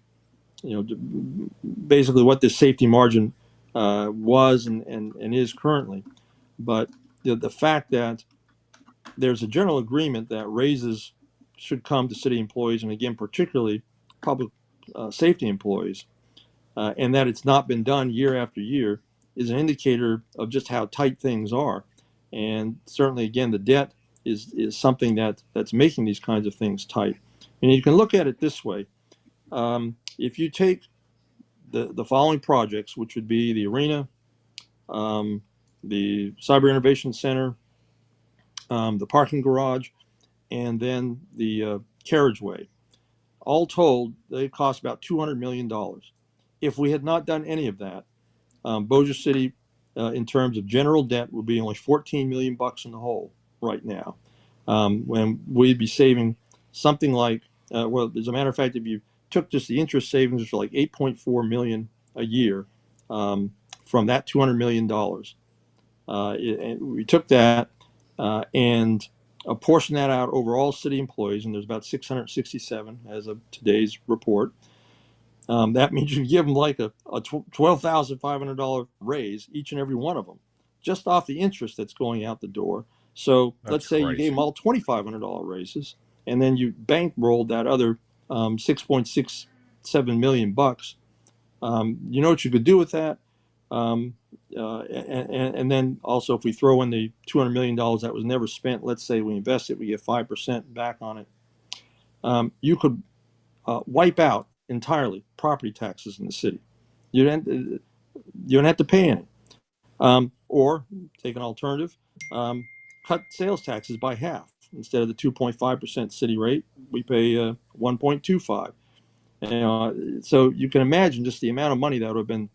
basically what this safety margin was and is currently. But the fact that there's a general agreement that raises should come to city employees, and again, particularly public safety employees, and that it's not been done year after year is an indicator of just how tight things are. And certainly, again, the debt is something that's making these kinds of things tight. And you can look at it this way: if you take the following projects, which would be the arena, the Cyber Innovation Center, the parking garage, and then the carriageway, all told, they cost about $200 million. If we had not done any of that, Bossier City, in terms of general debt, would be only 14 million bucks in the hole right now, when we'd be saving something like, well, as a matter of fact, if you took just the interest savings, which are like 8.4 million a year, from that $200 million, and we took that and apportioned that out over all city employees, and there's about 667 as of today's report. That means you give them like a $12,500 raise, each and every one of them, just off the interest that's going out the door. So let's say you gave them all $2,500 raises, and then you bankrolled that other 6.67 million bucks. You know what you could do with that? And then also, if we throw in the $200 million that was never spent, let's say we invest it, we get 5% back on it. You could wipe out entirely property taxes in the city. You don't have to pay any. Or take an alternative, cut sales taxes by half. Instead of the 2.5% city rate, we pay 1.25. So you can imagine just the amount of money that would have been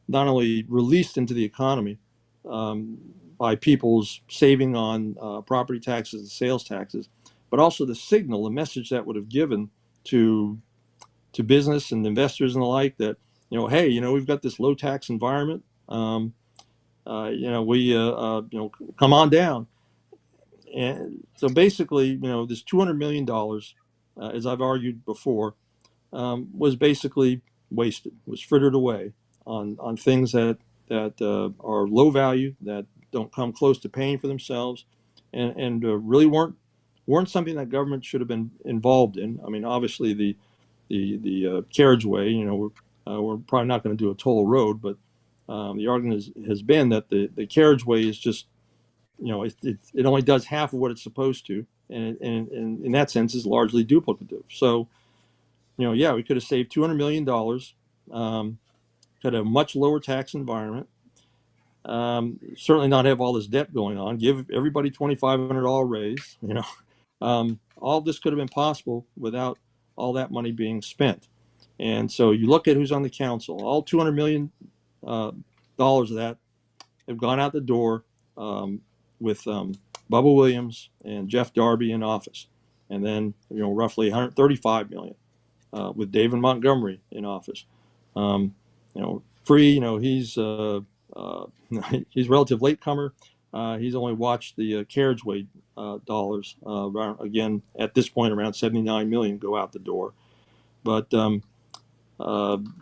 not only released into the economy by people's saving on property taxes and sales taxes, but also the signal, the message that would have given to business and investors and the like, that hey, we've got this low tax environment. We come on down. And so basically, this $200 million, as I've argued before, was basically wasted, was frittered away on things that are low value, that don't come close to paying for themselves, and really weren't something that government should have been involved in. I mean, obviously the carriageway, we're probably not going to do a toll road, but the argument has been that the carriageway is just, it only does half of what it's supposed to, and in that sense is largely duplicative. So, yeah, we could have saved $200 million, could have a much lower tax environment, certainly not have all this debt going on, give everybody $2,500 raise. All of this could have been possible without all that money being spent. And so you look at who's on the council, all $200 million of that have gone out the door with Bubba Williams and Jeff Darby in office. and then roughly 135 million with David Montgomery in office. Free, he's a relative latecomer. He's only watched the carriageway dollars around, again at this point around 79 million go out the door. But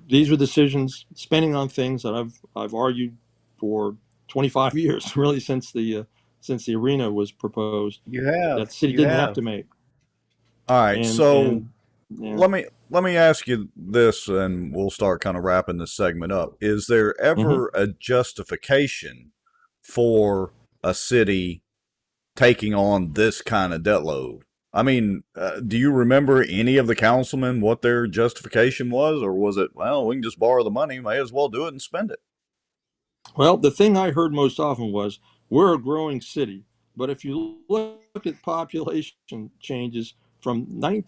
these are decisions, spending on things that I've argued for 25 years, really since the arena was proposed. You have. That the city didn't have to make. All right, And, so yeah. let me ask you this, and we'll start kind of wrapping this segment up. Is there ever a justification for a city taking on this kind of debt load? I mean, do you remember any of the councilmen what their justification was, or was it, well, we can just borrow the money, may as well do it and spend it? Well, the thing I heard most often was, we're a growing city, but if you look at population changes from early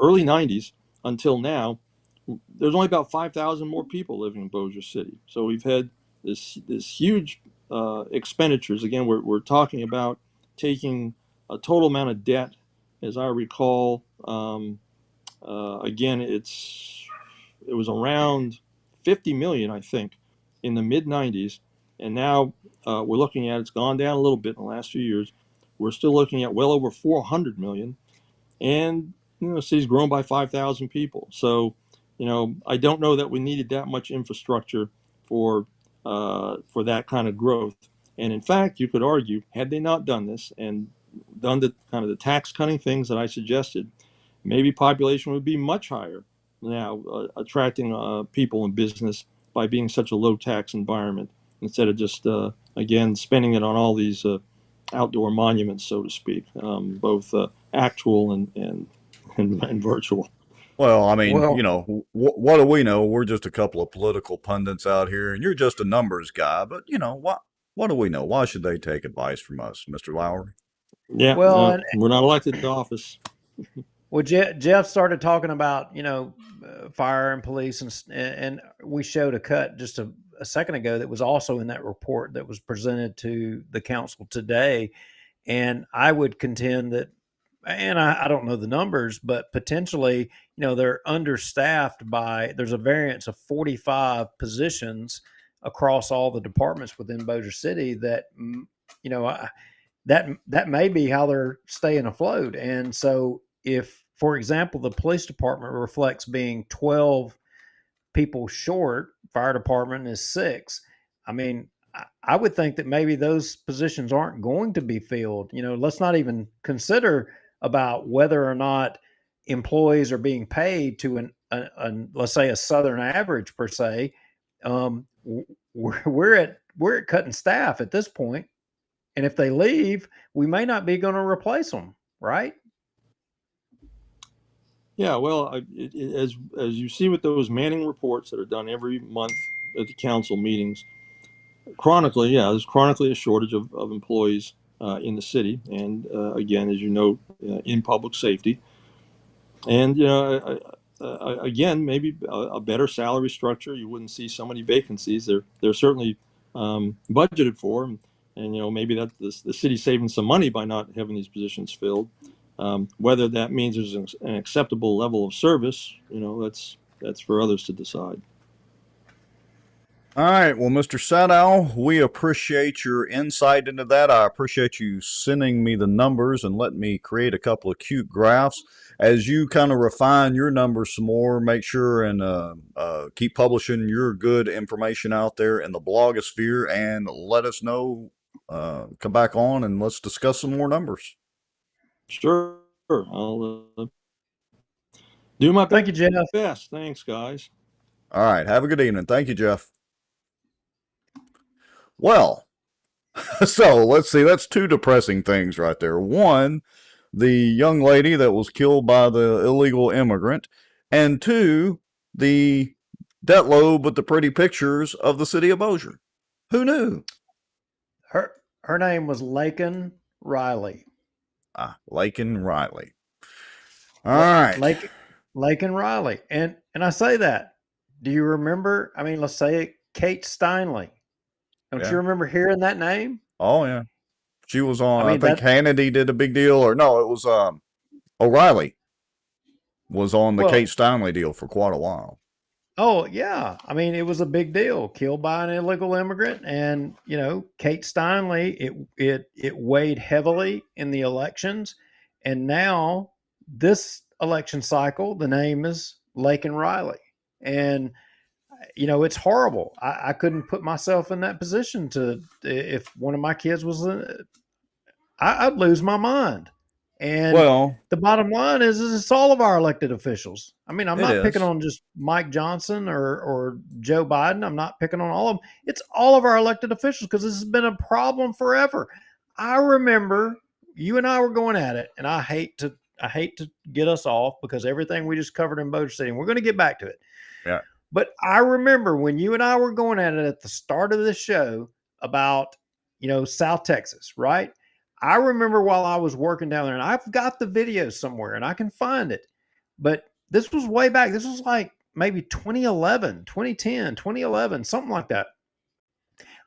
90s until now, there's only about 5,000 more people living in Bossier City. So we've had this huge expenditures. Again, we're talking about taking a total amount of debt, as I recall. Again, it was around 50 million, I think, in the mid 90s, and now we're looking at, it's gone down a little bit in the last few years. We're still looking at well over 400 million, and the city's grown by 5,000 people. So, I don't know that we needed that much infrastructure for that kind of growth. And in fact, you could argue, had they not done this and done the kind of the tax cutting things that I suggested, maybe population would be much higher now, attracting people and business by being such a low tax environment, instead of just again spending it on all these outdoor monuments, so to speak, both actual and virtual. Well, I mean, Well, what do we know? We're just a couple of political pundits out here, and you're just a numbers guy. But what do we know? Why should they take advice from us, Mr. Lowry? Yeah, Well, no, we're not elected to office. Well, Jeff started talking about fire and police, and we showed a cut just a second ago that was also in that report that was presented to the council today. And I would contend that, and I don't know the numbers, but potentially, they're understaffed by, there's a variance of 45 positions across all the departments within Bossier City that, that may be how they're staying afloat. And so if, for example, the police department reflects being 12 people short, fire department is 6. I mean, I would think that maybe those positions aren't going to be filled. Let's not even consider about whether or not employees are being paid to let's say a Southern average per se. We're at cutting staff at this point, and if they leave, we may not be going to replace them, right? Yeah, well, as you see with those Manning reports that are done every month at the council meetings, there's chronically a shortage of employees in the city, and again, as you know, in public safety, and again, maybe a better salary structure. You wouldn't see so many vacancies. They're certainly budgeted for, and maybe that the city's saving some money by not having these positions filled. Whether that means there's an acceptable level of service, that's for others to decide. All right. Well, Mr. Sadow, we appreciate your insight into that. I appreciate you sending me the numbers and letting me create a couple of cute graphs. As you kind of refine your numbers some more, make sure and keep publishing your good information out there in the blogosphere, and let us know. Come back on and let's discuss some more numbers. Sure. I'll do my Thank you, Jeff. best. Thanks, guys. All right. Have a good evening. Thank you, Jeff. Well, so let's see. That's 2 depressing things right there. One, the young lady that was killed by the illegal immigrant, and 2, the debt load with the pretty pictures of the city of Bossier. Who knew? Her name was Laken Riley. Laken Riley. All right. Laken Riley. And I say that. Do you remember? I mean, let's say Kate Steinle. Don't you remember hearing that name? Oh, yeah. She was on. I I mean, think Hannity did a big deal, or no, it was O'Reilly was on the well, Kate Steinle deal for quite a while. oh yeah. I mean, it was a big deal. Killed by an illegal immigrant, and Kate Steinle. It weighed heavily in the elections, and now this election cycle, the name is Laken Riley, and it's horrible. I couldn't put myself in that position to if one of my kids was I'd lose my mind. And Well, the bottom line is it's all of our elected officials. I mean, I'm it not picking is. on just Mike Johnson or Joe Biden. I'm not picking on all of them. It's all of our elected officials because this has been a problem forever. I remember you and I were going at it, and I hate to get us off because everything we just covered in Bossier City, and we're going to get back to it. Yeah. But I remember when you and I were going at it at the start of the show about, South Texas, right? I remember while I was working down there, and I've got the video somewhere and I can find it. But this was way back. This was like maybe 2011, 2010, 2011, something like that.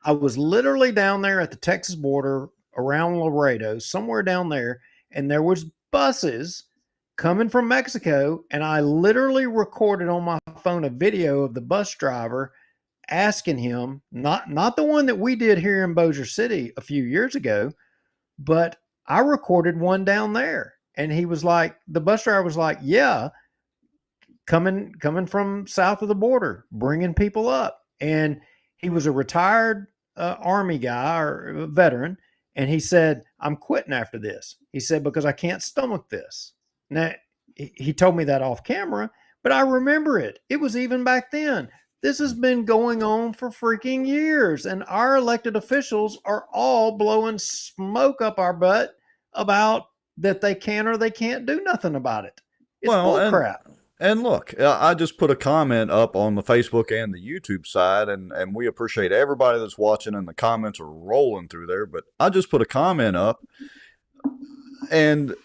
I was literally down there at the Texas border around Laredo, somewhere down there, and there was buses coming from Mexico, and I literally recorded on my phone a video of the bus driver asking him, not the one that we did here in Bossier City a few years ago, but I recorded one down there. And he was like, the bus driver was like, yeah, coming from south of the border, bringing people up. And he was a retired Army guy or a veteran. And he said, I'm quitting after this. He said, because I can't stomach this. Now, he told me that off camera, but I remember it. It was even back then. This has been going on for freaking years. And our elected officials are all blowing smoke up our butt about that they can or they can't do nothing about it. It's Well, bullcrap. and look, I just put a comment up on the Facebook and the YouTube side, and we appreciate everybody that's watching, and the comments are rolling through there. But I just put a comment up, and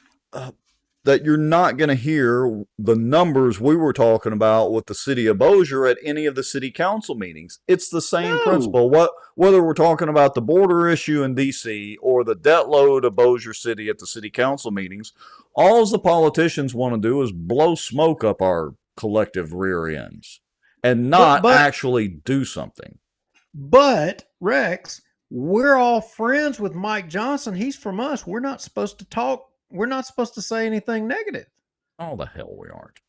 that you're not going to hear the numbers we were talking about with the city of Bossier at any of the city council meetings. It's the same principle. Whether we're talking about the border issue in D.C. or the debt load of Bossier City at the city council meetings, all the politicians want to do is blow smoke up our collective rear ends and not actually do something. But, Rex, we're all friends with Mike Johnson. He's from us. We're not supposed to talk. We're not supposed to say anything negative. Oh, the hell we aren't.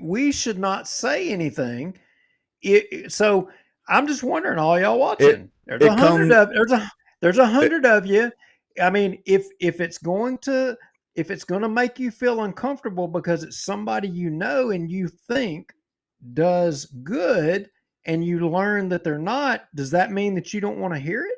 We should not say anything. So I'm just wondering, all y'all watching, there's 100 of you. I mean, if it's going to make you feel uncomfortable because it's somebody and you think does good, and you learn that they're not, does that mean that you don't want to hear it?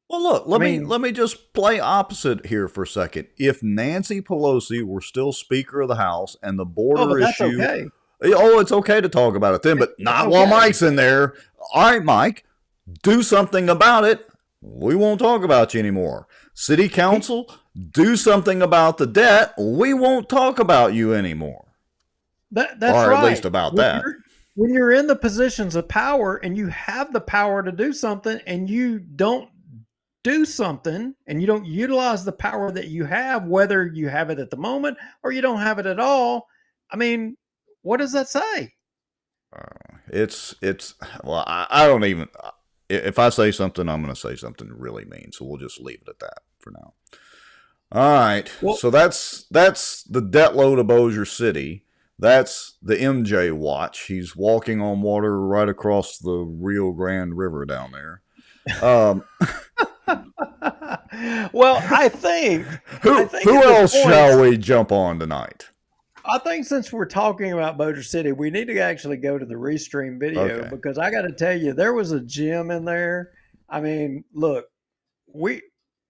Well, look, let me just play opposite here for a second. If Nancy Pelosi were still Speaker of the House and the border issue, okay. It's okay to talk about it then, but not while Mike's in there. All right, Mike, do something about it. We won't talk about you anymore. City Council, do something about the debt. We won't talk about you anymore. That's or right. At least about that. When you're in the positions of power and you have the power to do something and you don't do something and you don't utilize the power that you have, whether you have it at the moment or you don't have it at all, I mean, what does that say? Well, I don't even, if I say something, I'm going to say something really mean. So we'll just leave it at that for now. All right. Well, so that's the debt load of Bossier City. That's the MJ watch. He's walking on water right across the Rio Grande River down there. Well, I think who else shall we jump on tonight? I think since we're talking about Bossier City, we need to actually go to the Restream video because I got to tell you, there was a gem in there. I mean, look,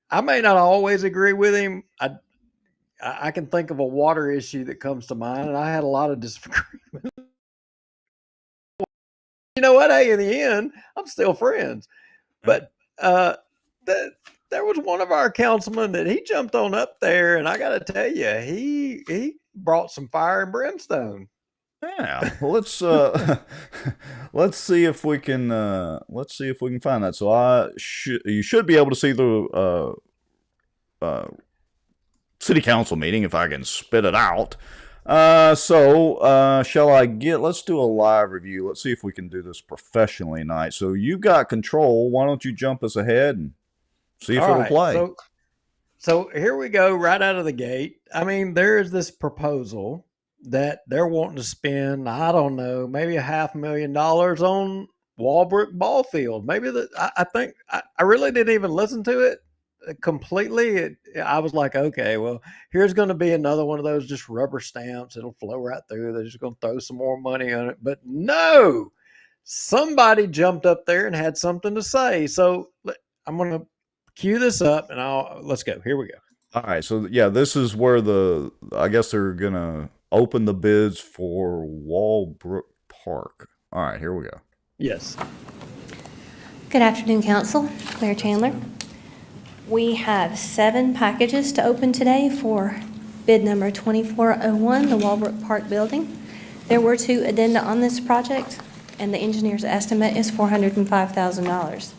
I may not always agree with him. I can think of a water issue that comes to mind, and I had a lot of disagreement. You know what? Hey, in the end, I'm still friends. But there was one of our councilmen that he jumped on up there, and I got to tell you, he brought some fire and brimstone. Yeah, well, let's let's see if we can find that. So you should be able to see the city council meeting if I can spit it out. Shall I let's do a live review. Let's see if we can do this professionally tonight. So you got control. Why don't you jump us ahead and see if All it'll right. play? So here we go right out of the gate. I mean, there is this proposal that they're wanting to spend, I don't know, maybe $500,000 on Walbrook Ball Field. Maybe I think I really didn't even listen to it completely. I was like, okay, well, here's going to be another one of those just rubber stamps. It'll flow right through. They're just going to throw some more money on it. But no, somebody jumped up there and had something to say. So I'm going to cue this up and let's go. Here we go. All right, so yeah, this is where I guess they're gonna open the bids for Walbrook Park. All right, here we go. Yes. Good afternoon, Council. Claire Chandler. We have 7 packages to open today for bid number 2401, the Walbrook Park building. There were 2 addenda on this project, and the engineer's estimate is $405,000.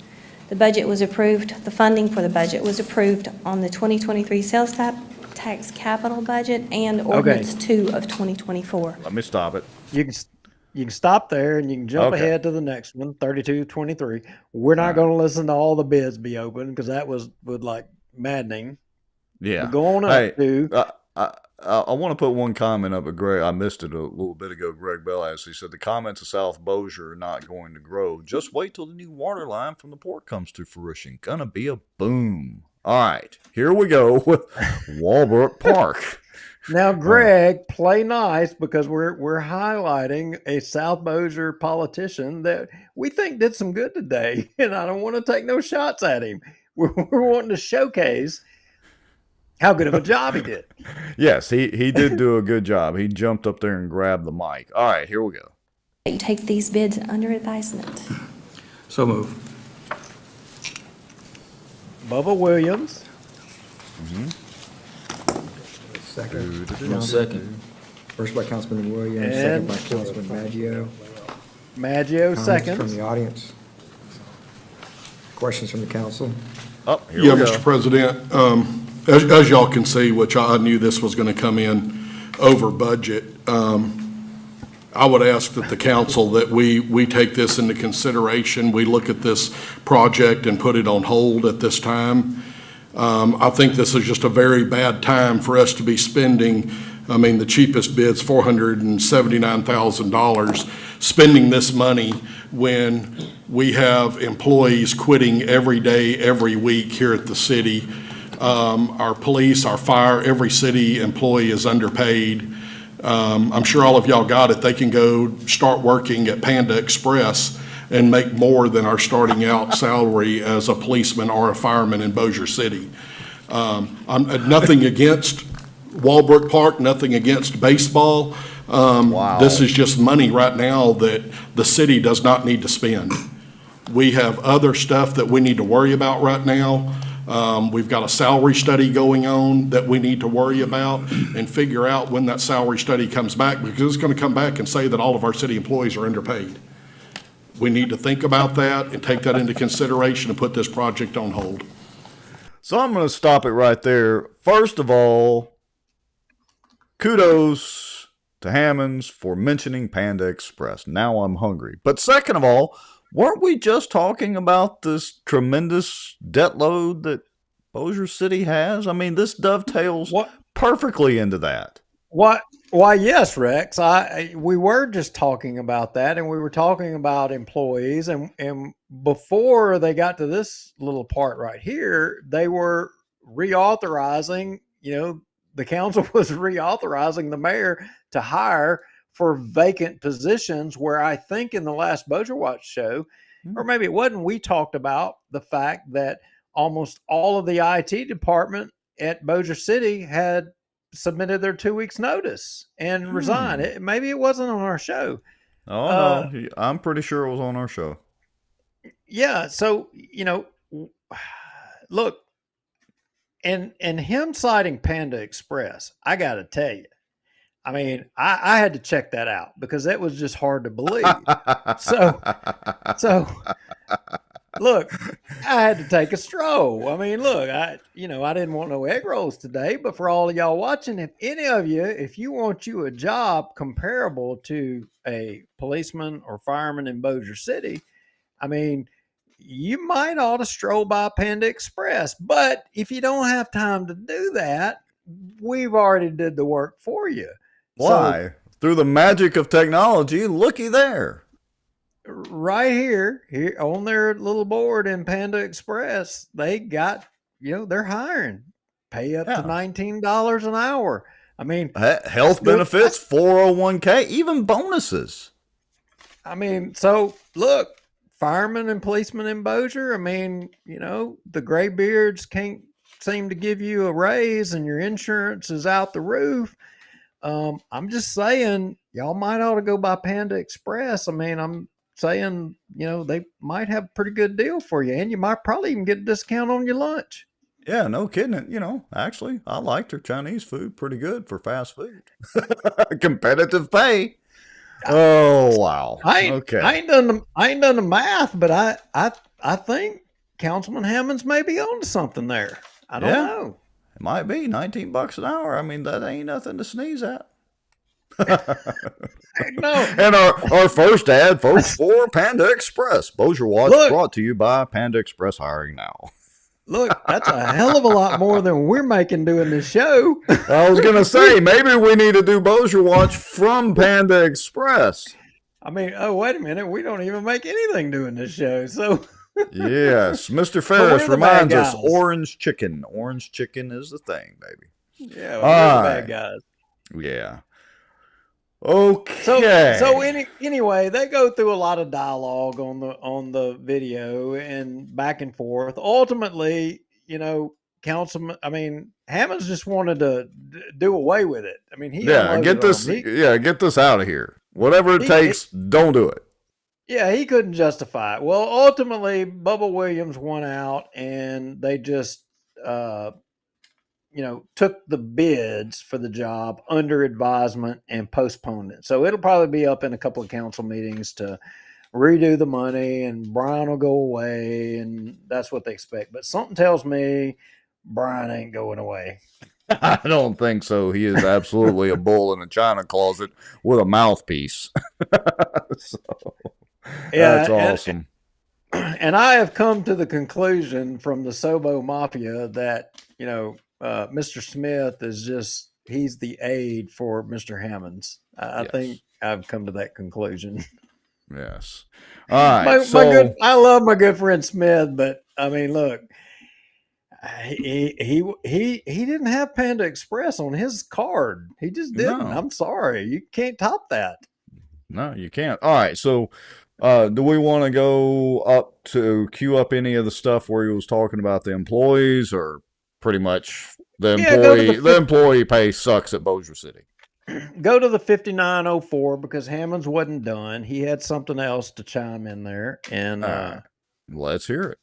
The budget was approved, the funding for the budget was approved on the 2023 sales tax capital budget and ordinance 2 of 2024. Let me stop it. You can stop there and you can jump ahead to the next one, 3223. We're not going to listen to all the bids be open because that would like maddening. Yeah. But go on up to. I want to put one comment up, but Greg, I missed it a little bit ago. Greg Bell asked, he said, the comments of South Bossier are not going to grow. Just wait till the new water line from the port comes to fruition. Gonna be a boom. All right, here we go with Walbrook Park. Now, Greg, play nice because we're highlighting a South Bossier politician that we think did some good today, and I don't want to take no shots at him. We're wanting to showcase how good of a job he did. Yes, he did do a good job. He jumped up there and grabbed the mic. All right, here we go. You take these bids under advisement. So move. Bubba Williams. Second. Second. First by Councilman Williams, second by Councilman Maggio. Maggio, second. From the audience. Questions from the council? Oh, here we go. Mr. President, as y'all can see, which I knew this was going to come in over budget, I would ask that the council that we take this into consideration. We look at this project and put it on hold at this time. I think this is just a very bad time for us to be spending. I mean, the cheapest bid's $479,000, spending this money when we have employees quitting every day, every week here at the city. Our police, our fire, every city employee is underpaid. I'm sure all of y'all got it. They can go start working at Panda Express and make more than our starting out salary as a policeman or a fireman in Bossier City. I'm nothing against Walbrook Park, nothing against baseball. Wow. This is just money right now that the city does not need to spend. We have other stuff that we need to worry about right now. We've got a salary study going on that we need to worry about and figure out when that salary study comes back, because it's going to come back and say that all of our city employees are underpaid. We need to think about that and take that into consideration and put this project on hold. So I'm going to stop it right there. First of all, kudos to Hammonds for mentioning Panda Express. Now I'm hungry. But second of all, weren't we just talking about this tremendous debt load that Bossier City has? I mean, this dovetails perfectly into that. What? Why, yes, Rex. We were just talking about that, and we were talking about employees, and before they got to this little part right here, they were reauthorizing. The council was reauthorizing the mayor to hire for vacant positions. Where I think in the last Bossier Watch show, or maybe it wasn't, we talked about the fact that almost all of the IT department at Bossier City had submitted their 2 weeks notice and resigned. Maybe it wasn't on our show. Oh, no. I'm pretty sure it was on our show. Yeah. So, look, and him citing Panda Express, I got to tell you, I mean, I had to check that out because that was just hard to believe. So look, I had to take a stroll. I mean, look, I didn't want no egg rolls today, but for all of y'all watching, if you want you a job comparable to a policeman or fireman in Bossier City, I mean, you might ought to stroll by Panda Express. But if you don't have time to do that, we've already did the work for you. Why? So, through the magic of technology, looky there. Right here on their little board in Panda Express, they got, they're hiring. Pay up to $19 an hour. I mean, health benefits, 401k, even bonuses. I mean, so look, firemen and policemen in Bossier, I mean, the graybeards can't seem to give you a raise and your insurance is out the roof. I'm just saying, y'all might ought to go by Panda Express. I mean, I'm saying, they might have a pretty good deal for you, and you might probably even get a discount on your lunch. Yeah, no kidding. Actually, I liked their Chinese food pretty good for fast food. Competitive pay. Oh wow. I ain't done the math, but I think Councilman Hammonds may be on to something there. I don't know. It might be $19 an hour. I mean, that ain't nothing to sneeze at. No. And our first ad, folks, for Panda Express. Bossier Watch brought to you by Panda Express Hiring Now. Look, that's a hell of a lot more than we're making doing this show. I was going to say, maybe we need to do Bossier Watch from Panda Express. I mean, oh, wait a minute. We don't even make anything doing this show. So, yes, Mr. Ferris reminds us, orange chicken. Orange chicken is the thing, baby. Yeah, we're the bad guys. Yeah. Okay. So anyway, they go through a lot of dialogue on the video and back and forth. Ultimately, Hammonds just wanted to do away with it. I mean, get this out of here. Whatever it takes, don't do it. Yeah, he couldn't justify it. Well, ultimately, Bubba Williams won out, and they just took the bids for the job under advisement and postponed it. So it'll probably be up in a couple of council meetings to redo the money, and Brian will go away, and that's what they expect. But something tells me Brian ain't going away. I don't think so. He is absolutely a bull in a china closet with a mouthpiece. That's awesome. And I have come to the conclusion from the Sobo Mafia that, Mr. Smith is he's the aide for Mr. Hammonds. I think I've come to that conclusion. Yes. All right. I love my good friend Smith, but I mean, look, he didn't have Panda Express on his card. He just didn't. No. I'm sorry. You can't top that. No, you can't. All right. So, do we want to go up to queue up any of the stuff where he was talking about the employees, or pretty much the employee pay sucks at Bossier City? Go to the 5904 because Hammonds wasn't done. He had something else to chime in there, and let's hear it.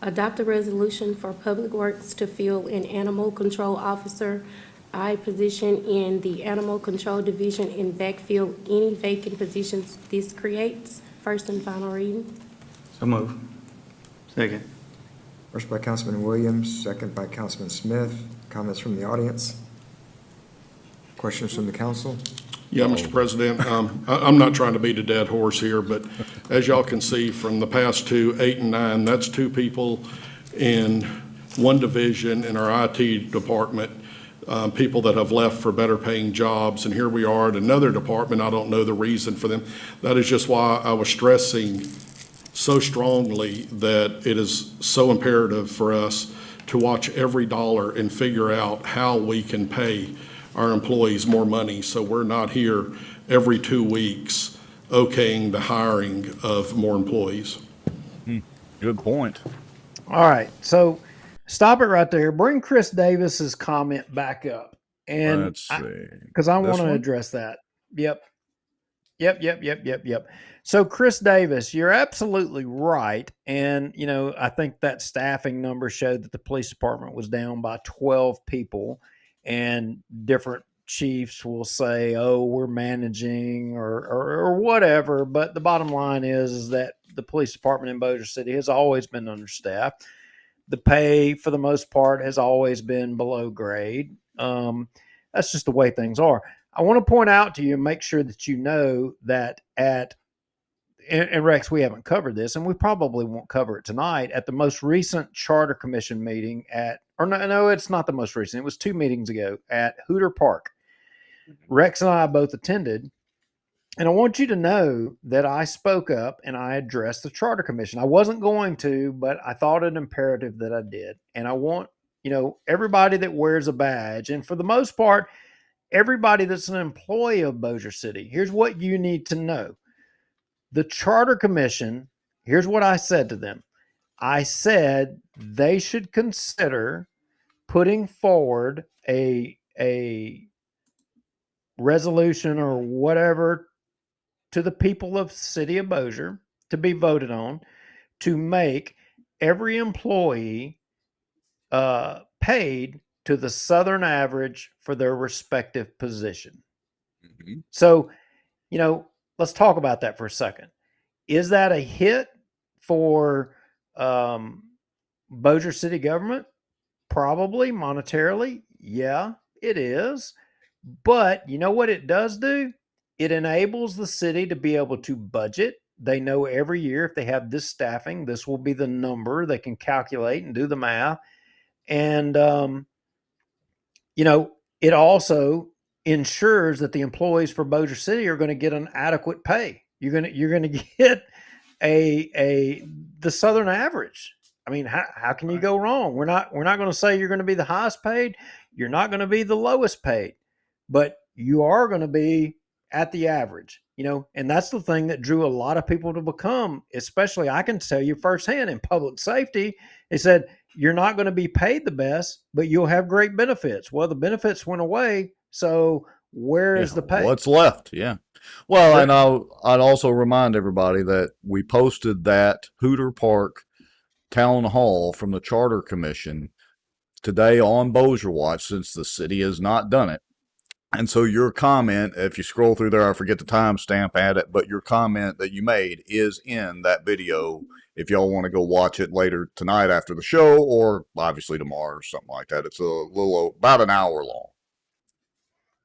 Adopt a resolution for Public Works to fill an animal control officer position in the Animal Control Division and backfill any vacant positions this creates. First and final reading. So move. Second. First by Councilman Williams, second by Councilman Smith. Comments from the audience? Questions from the council? Yeah, Mr. President, I'm not trying to beat a dead horse here, but as y'all can see from the past two, 8 and 9, that's two people in one division in our IT department, people that have left for better paying jobs, and here we are at another department. I don't know the reason for them. That is just why I was stressing so strongly that it is so imperative for us to watch every dollar and figure out how we can pay our employees more money, so we're not here every 2 weeks okaying the hiring of more employees. Good point. All right, so stop it right there. Bring Chris Davis's comment back up, and let's see, because I want to address that. Yep. So Chris Davis, you're absolutely right, and I think that staffing number showed that the police department was down by 12 people. and different chiefs will say, "Oh, we're managing," or whatever. But the bottom line is that the police department in Bossier City has always been understaffed. The pay, for the most part, has always been below grade. That's just the way things are. I want to point out to you and make sure that you know that and Rex, we haven't covered this, and we probably won't cover it tonight. At the most recent Charter Commission meeting no, it's not the most recent. It was 2 meetings ago at Hooter Park. Rex and I both attended, and I want you to know that I spoke up and I addressed the Charter Commission. I wasn't going to, but I thought it imperative that I did. And I want, everybody that wears a badge, and for the most part, everybody that's an employee of Bossier City, here's what you need to know. The Charter Commission, here's what I said to them. I said they should consider putting forward a resolution or whatever to the people of the city of Bossier to be voted on to make every employee paid to the Southern average for their respective position. Mm-hmm. So, let's talk about that for a second. Is that a hit for Bossier City government? Probably monetarily. Yeah, it is. But you know what it does do? It enables the city to be able to budget. They know every year if they have this staffing, this will be the number. They can calculate and do the math. And, it also ensures that the employees for Bossier City are going to get an adequate pay. You're going to get the Southern average. I mean, how can you go wrong? We're not going to say you're going to be the highest paid. You're not going to be the lowest paid, but you are going to be at the average, and that's the thing that drew a lot of people to become, especially I can tell you firsthand in public safety. They said, you're not going to be paid the best, but you'll have great benefits. Well, the benefits went away. So where is the pay? What's left? Yeah. Well, and I'd also remind everybody that we posted that Hooter Park town hall from the Charter Commission today on Bossier Watch, since the city has not done it. And so your comment, if you scroll through there, I forget the timestamp at it, but your comment that you made is in that video. If y'all want to go watch it later tonight after the show, or obviously tomorrow or something like that. It's about an hour long.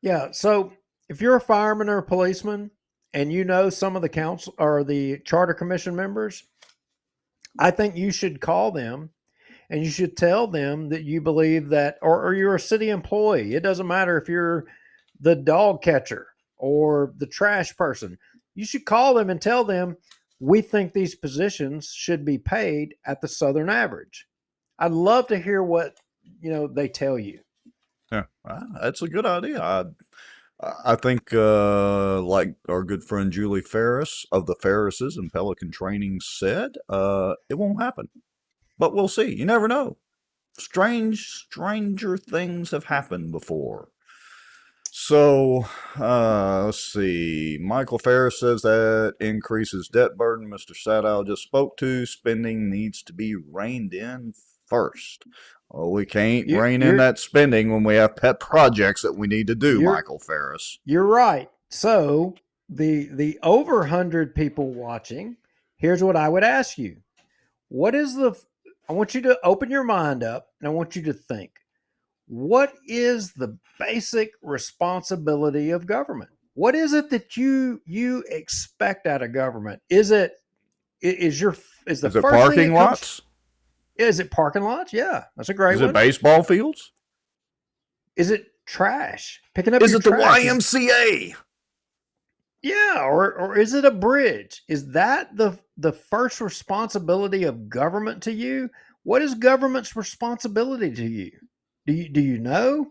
Yeah. So if you're a fireman or a policeman and you know some of the council or the Charter Commission members, I think you should call them and you should tell them that you believe that, or you're a city employee. It doesn't matter if you're the dog catcher or the trash person. You should call them and tell them, we think these positions should be paid at the Southern average. I'd love to hear what, they tell you. Yeah, that's a good idea. I think, like our good friend Julie Ferris of the Ferrises and Pelican Training said, it won't happen. But we'll see. You never know. Stranger things have happened before. So, let's see. Michael Ferris says that increases debt burden. Mr. Sadow just spoke to. Spending needs to be reined in first. Well, we can't rein in that spending when we have pet projects that we need to do, Michael Ferris. You're right. So, the over 100 people watching, here's what I would ask you. I want you to open your mind up and I want you to think. What is the basic responsibility of government? What is it that you expect out of government? Is it parking lots? Is it parking lots? Yeah, that's a great one. Is it baseball fields? Is it trash? Picking up your trash? Is it the YMCA? Yeah, or is it a bridge? Is that the first responsibility of government to you? What is government's responsibility to you? Do you know?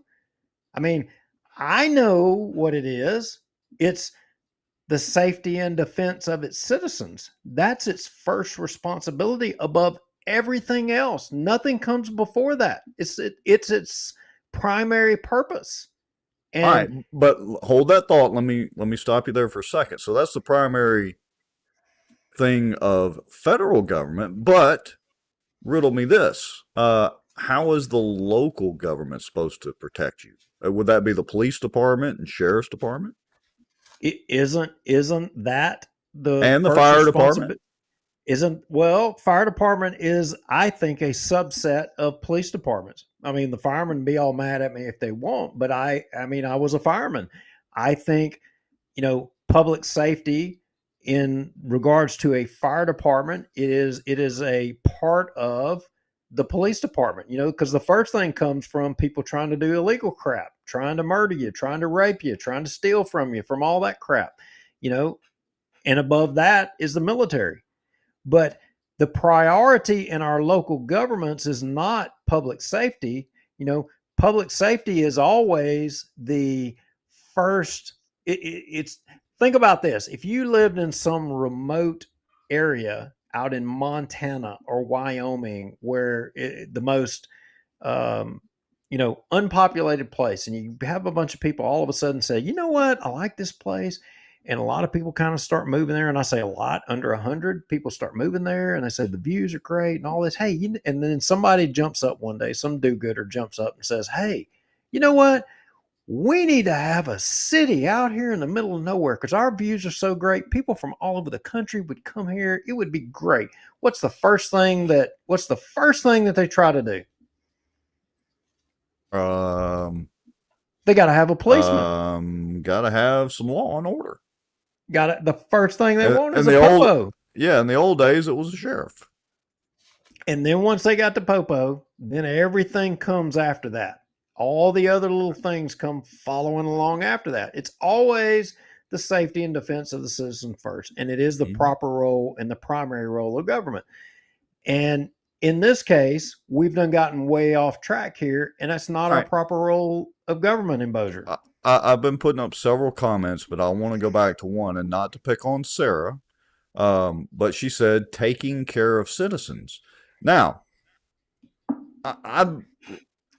I mean, I know what it is. It's the safety and defense of its citizens. That's its first responsibility above everything else. Nothing comes before that. It's its primary purpose. And, all right, but hold that thought. Let me stop you there for a second. So that's the primary thing of federal government, but riddle me this. How is the local government supposed to protect you? Would that be the police department and sheriff's department? Isn't that the And the first fire responsibility? department? Fire department is, I think, a subset of police departments. I mean, the firemen be all mad at me if they want, but I mean, I was a fireman. I think, public safety in regards to a fire department, it is a part of the police department, because the first thing comes from people trying to do illegal crap, trying to murder you, trying to rape you, trying to steal from you, from all that crap, and above that is the military. But the priority in our local governments is not public safety. Public safety is always the first. It's think about this. If you lived in some remote area out in Montana or Wyoming, where the most unpopulated place, and you have a bunch of people all of a sudden say, you know what, I like this place. And a lot of people kind of start moving there. And I say a lot, under 100 people start moving there. And they say the views are great and all this. Hey, and then somebody jumps up one day, some do-gooder jumps up and says, hey, you know what? We need to have a city out here in the middle of nowhere because our views are so great. People from all over the country would come here. It would be great. What's the first thing that they try to do? They got to have a policeman. Got to have some law and order. The first thing they want is a popo. In the old days, it was a sheriff. And then once they got the popo, then everything comes after that. All the other little things come following along after that. It's always the safety and defense of the citizen first. And it is the proper role and the primary role of government. And in this case, we've done gotten way off track here, and that's not our proper role of government in Bossier. I've been putting up several comments, but I want to go back to one, and not to pick on Sarah, but she said taking care of citizens. Now,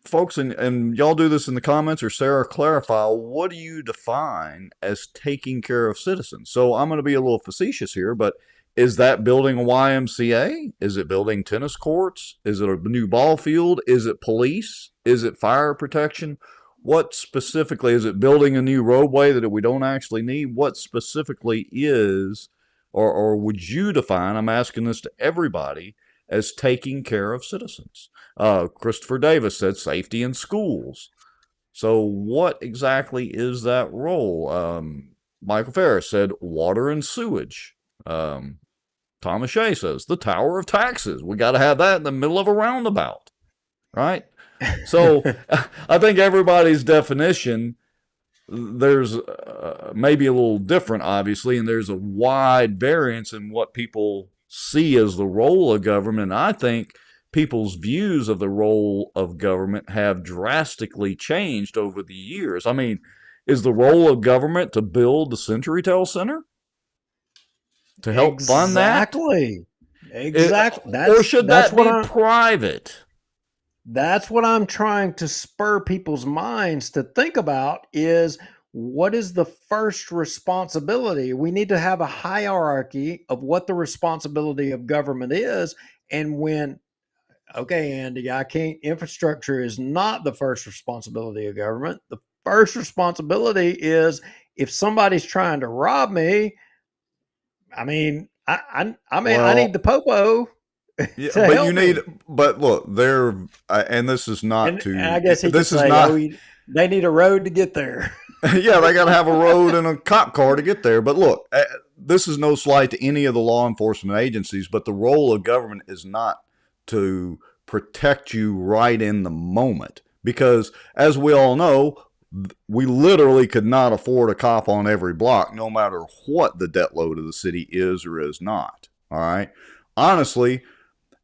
folks, and y'all do this in the comments, or Sarah, clarify, what do you define as taking care of citizens? So I'm going to be a little facetious here, but is that building a YMCA? Is it building tennis courts? Is it a new ball field? Is it police? Is it fire protection? What specifically, is it building a new roadway that we don't actually need? What specifically is, or would you define, I'm asking this to everybody, as taking care of citizens? Christopher Davis said safety in schools. So what exactly is that role? Michael Ferris said water and sewage. Thomas Shea says the Tower of Taxes. We got to have that in the middle of a roundabout, right? So I think everybody's definition, there's maybe a little different, obviously, and there's a wide variance in what people see as the role of government. I think people's views of the role of government have drastically changed over the years. I mean, is the role of government to build the CenturyTel Center? To help fund that? Exactly. Or should that be private? That's what I'm trying to spur people's minds to think about is, what is the first responsibility? We need to have a hierarchy of what the responsibility of government is. And Andy, infrastructure is not the first responsibility of government. The first responsibility is, if somebody's trying to rob me, I need the popo. Yeah, but you need. But look, and this is not to. And I guess this is not. They need a road to get there. Yeah, they got to have a road and a cop car to get there. But look, this is no slight to any of the law enforcement agencies, but the role of government is not to protect you right in the moment, because as we all know, we literally could not afford a cop on every block, no matter what the debt load of the city is or is not. All right. Honestly,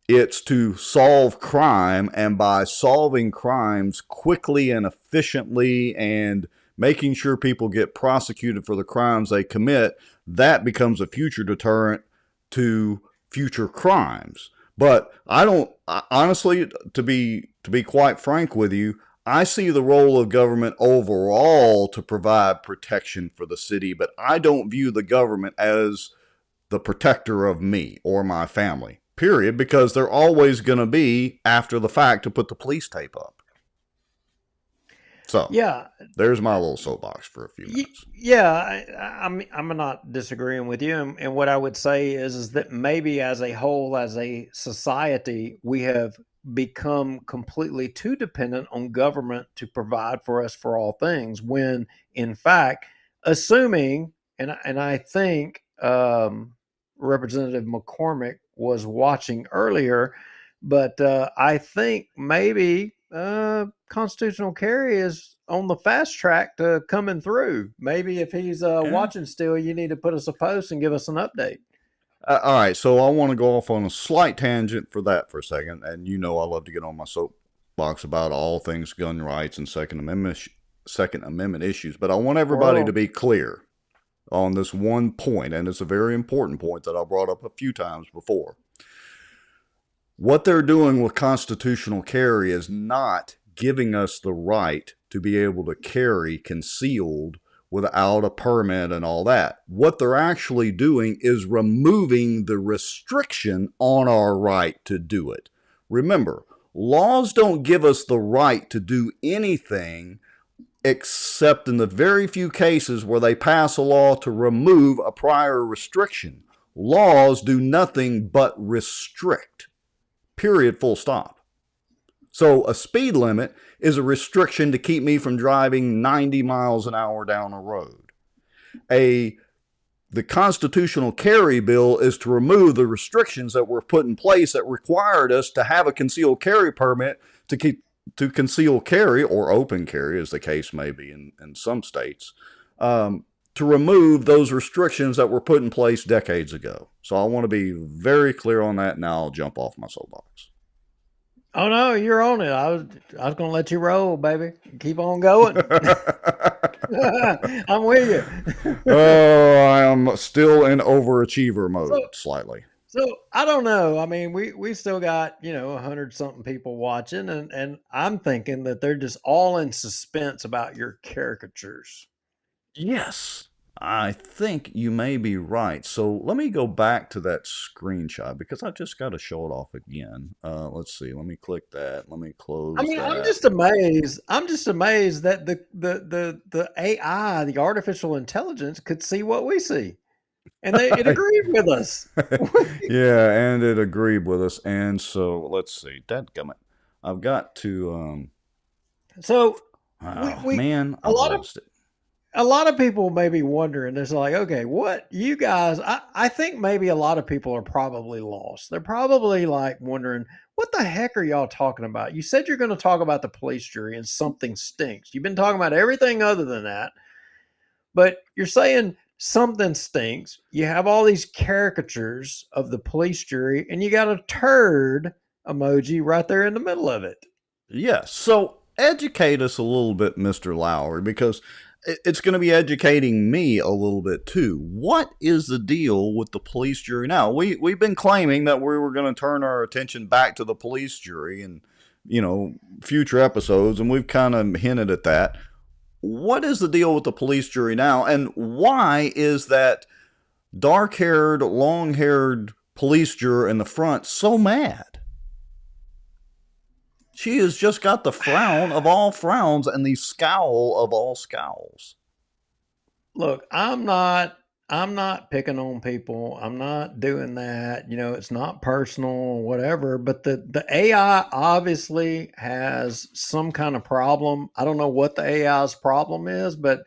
it's to solve crime, and by solving crimes quickly and efficiently and making sure people get prosecuted for the crimes they commit, that becomes a future deterrent to future crimes. But honestly, to be quite frank with you, I see the role of government overall to provide protection for the city, but I don't view the government as the protector of me or my family, period, because they're always going to be after the fact to put the police tape up. So Yeah, there's my little soapbox for a few minutes. I'm not disagreeing with you, and what I would say is that maybe as a whole, as a society, we have become completely too dependent on government to provide for us for all things. When in fact, assuming, and I think Representative McCormick was watching earlier, but I think maybe constitutional carry is on the fast track to coming through. Maybe if he's watching still, you need to put us a post and give us an update. All right, so I want to go off on a slight tangent for that for a second, and you know I love to get on my soapbox about all things gun rights and Second Amendment issues, but I want everybody to be clear on this one point, and it's a very important point that I brought up a few times before. What they're doing with constitutional carry is not giving us the right to be able to carry concealed without a permit and all that. What they're actually doing is removing the restriction on our right to do it. Remember, laws don't give us the right to do anything except in the very few cases where they pass a law to remove a prior restriction. Laws do nothing but restrict. Period, full stop. So a speed limit is a restriction to keep me from driving 90 miles an hour down a road. The constitutional carry bill is to remove the restrictions that were put in place that required us to have a concealed carry permit to conceal carry, or open carry as the case may be in some states, to remove those restrictions that were put in place decades ago. So I want to be very clear on that. Now I'll jump off my soapbox. Oh no, you're on it. I was going to let you roll, baby. Keep on going. I'm with you. Oh, I am still in overachiever mode slightly. So I don't know. I mean, we still got 100 something people watching, and I'm thinking that they're just all in suspense about your caricatures. Yes, I think you may be right. So let me go back to that screenshot because I just got to show it off again. Let's see. Let me click that. Let me close. I mean, that. I'm just amazed. I'm just amazed that the AI, the artificial intelligence, could see what we see, and it agreed with us. Yeah, and it agreed with us. And so let's see. Dadgummit. I've got to. So man, I lost it. A lot of people may be wondering, it's like, okay, what you guys, I think maybe a lot of people are probably lost. They're probably like wondering, what the heck are y'all talking about? You said you're going to talk about the police jury and something stinks. You've been talking about everything other than that, but you're saying something stinks. You have all these caricatures of the police jury and you got a turd emoji right there in the middle of it. Yes. So educate us a little bit, Mr. Lowry, because it's going to be educating me a little bit too. What is the deal with the police jury now? We've been claiming that we were going to turn our attention back to the police jury in, future episodes, and we've kind of hinted at that. What is the deal with the police jury now, and why is that dark-haired, long-haired police juror in the front so mad? She has just got the frown of all frowns and the scowl of all scowls. Look, I'm not picking on people. I'm not doing that. It's not personal or whatever, but the AI obviously has some kind of problem. I don't know what the AI's problem is, but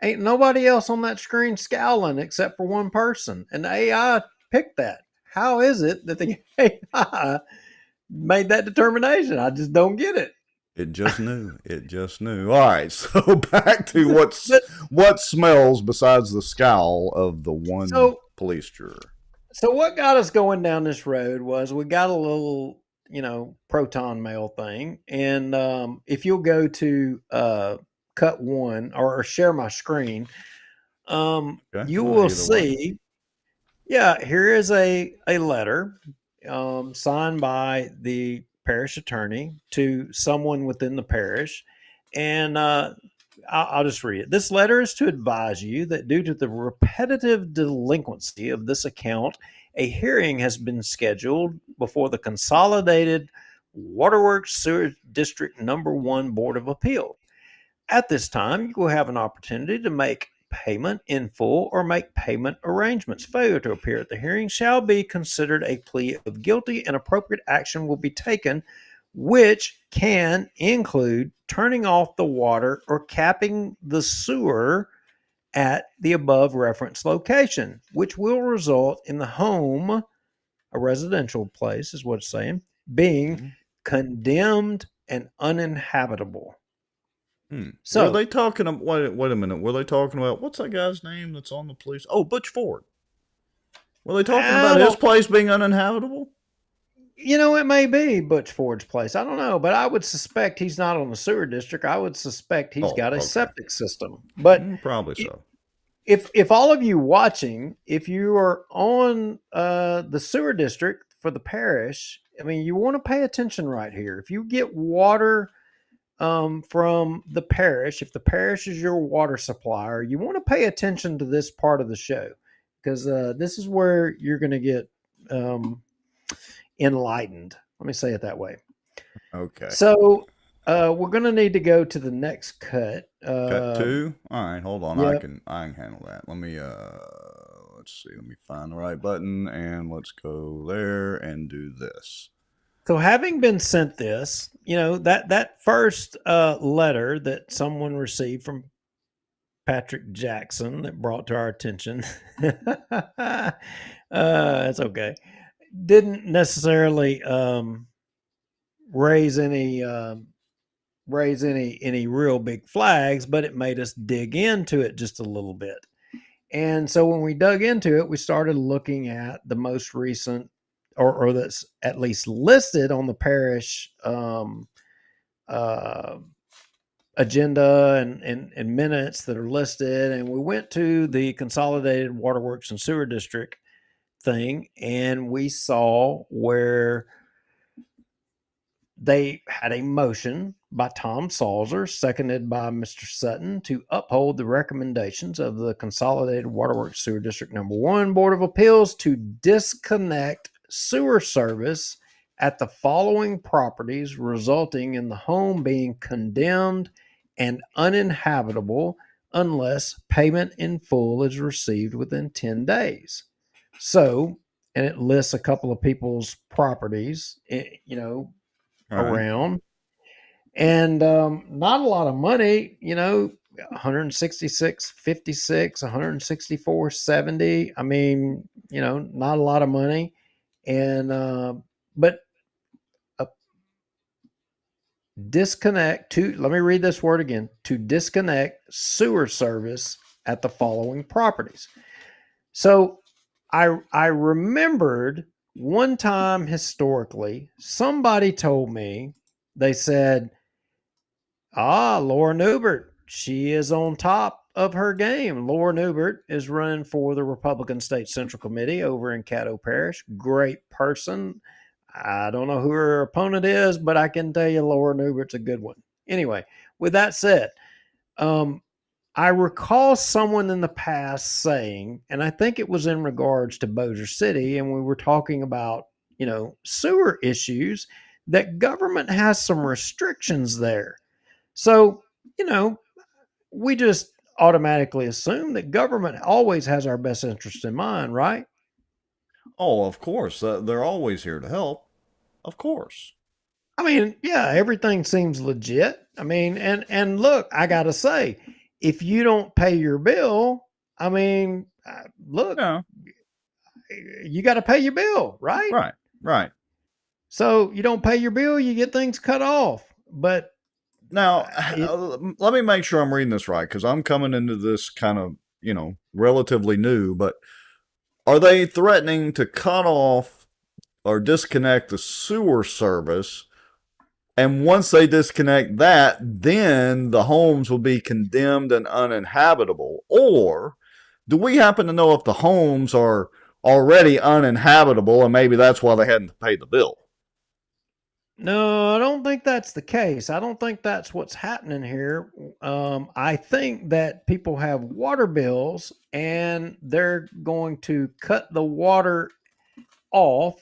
ain't nobody else on that screen scowling except for one person. And the AI picked that. How is it that the AI made that determination? I just don't get it. It just knew. It just knew. All right, so back to what smells besides the scowl of the one police juror. So what got us going down this road was we got a little, proton mail thing, and if you'll go to cut one or share my screen, you will see. Yeah, here is a letter signed by the parish attorney to someone within the parish. And I'll just read it. This letter is to advise you that due to the repetitive delinquency of this account, a hearing has been scheduled before the Consolidated Waterworks Sewer District No. 1 Board of Appeal. At this time, you will have an opportunity to make payment in full or make payment arrangements. Failure to appear at the hearing shall be considered a plea of guilty, and appropriate action will be taken, which can include turning off the water or capping the sewer at the above referenced location, which will result in the home, a residential place is what it's saying, being condemned and uninhabitable. Were So, they talking? Wait a minute. Were they talking about what's that guy's name that's on the police? Oh, Butch Ford. Were they talking I about his don't, place being uninhabitable? it may be Butch Ford's place. I don't know, but I would suspect he's not on the sewer district. I would suspect he's Oh, got a okay. septic system. But Probably so. if all of you watching, if you are on the sewer district for the parish, I mean, you want to pay attention right here. If you get water from the parish, if the parish is your water supplier, you want to pay attention to this part of the show, because this is where you're going to get enlightened. Let me say it that way. Okay. So we're going to need to go to the next cut. Cut two. All right, hold on. Yep. I can handle that. Let me let's see. Let me find the right button and let's go there and do this. So having been sent this, that first letter that someone received from Patrick Jackson that brought to our attention, it's okay, didn't necessarily raise any real big flags, but it made us dig into it just a little bit. And so when we dug into it, we started looking at the most recent, or that's at least listed on the parish agenda and minutes that are listed. And we went to the Consolidated Waterworks and Sewer District thing, and we saw where they had a motion by Tom Salzer, seconded by Mr. Sutton, to uphold the recommendations of the Consolidated Waterworks Sewer District Number 1 Board of Appeals to disconnect sewer service at the following properties, resulting in the home being condemned and uninhabitable unless payment in full is received within 10 days. So, and it lists a couple of people's properties, around, and not a lot of money, 166.56, 164.70. I mean, not a lot of money, and but a disconnect to, let me read this word again, to disconnect sewer service at the following properties. So I remembered one time historically, somebody told me, they said, Laura Newbert, she is on top of her game. Laura Newbert is running for the Republican State Central Committee over in Caddo Parish. Great person. I don't know who her opponent is, but I can tell you Laura Newbert's a good one. Anyway, with that said, I recall someone in the past saying, and I think it was in regards to Bossier City, and we were talking about, sewer issues, that government has some restrictions there. So, we just automatically assume that government always has our best interest in mind, right? Oh, of course. They're always here to help. Of course. I mean, yeah, everything seems legit. I mean, and look, I got to say, if you don't pay your bill, I mean, look, Yeah. you got to pay your bill, right? Right. So you don't pay your bill, you get things cut off. But now, let me make sure I'm reading this right, because I'm coming into this kind of, relatively new. But are they threatening to cut off or disconnect the sewer service? And once they disconnect that, then the homes will be condemned and uninhabitable. Or do we happen to know if the homes are already uninhabitable and maybe that's why they hadn't paid the bill? No, I don't think that's the case. I don't think that's what's happening here. I think that people have water bills and they're going to cut the water off,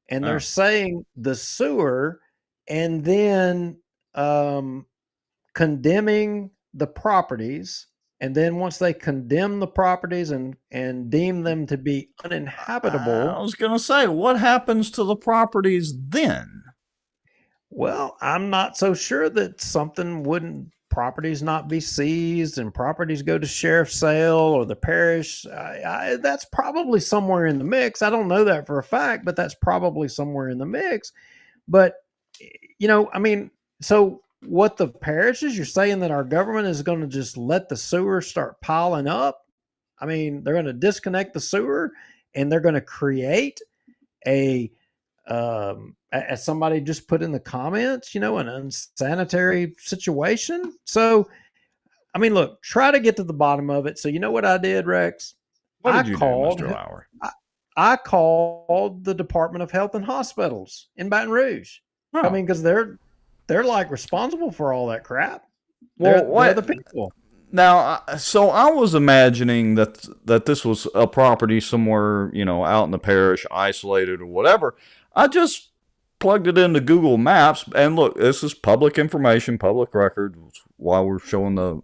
and they're saying the sewer, and then condemning the properties, and then once they condemn the properties and deem them to be I uninhabitable, was going to say, what happens to the properties then? well, I'm not so sure that something wouldn't properties not be seized and properties go to sheriff's sale or the parish. That's probably somewhere in the mix. I don't know that for a fact, but that's probably somewhere in the mix. But I mean, so what the parishes, you're saying that our government is going to just let the sewer start piling up? I mean, they're going to disconnect the sewer and they're going to create a as somebody just put in the comments, an unsanitary situation. So, I mean, look, try to get to the bottom of it. So, you know what I did, Rex? What I did you do, called, Mr. Lauer? I called the Department of Health and Hospitals in Baton Rouge. I Oh. mean, because they're like responsible for all that crap. Well, They're the people. Now, so I was imagining that this was a property somewhere, out in the parish, isolated or whatever. I just plugged it into Google Maps, and look, this is public information, public record. While we're showing the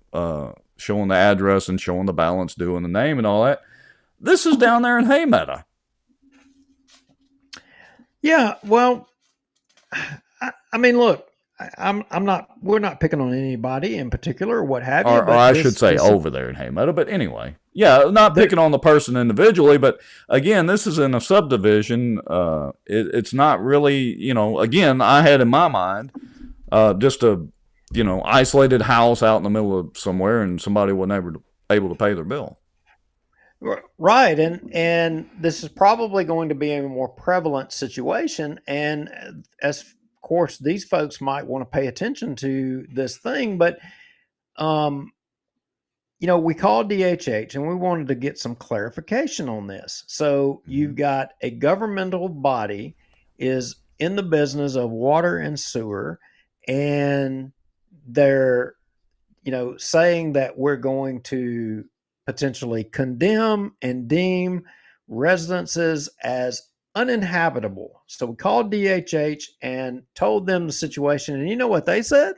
address and showing the balance due and the name and all that. This is down there in Haymeta. Yeah, well, I mean, look, we're not picking on anybody in particular or what have you. Or I should say over there in Haymeta, but anyway. Yeah, not picking on the person individually, but again, this is in a subdivision. It's not really, again, I had in my mind just a, isolated house out in the middle of somewhere and somebody was never able to pay their bill. Right, and this is probably going to be a more prevalent situation, and as of course these folks might want to pay attention to this thing, but we called DHH and we wanted to get some clarification on this. So you've got a governmental body is in the business of water and sewer, and they're saying that we're going to potentially condemn and deem residences as uninhabitable. So we called DHH and told them the situation. And you know what they said?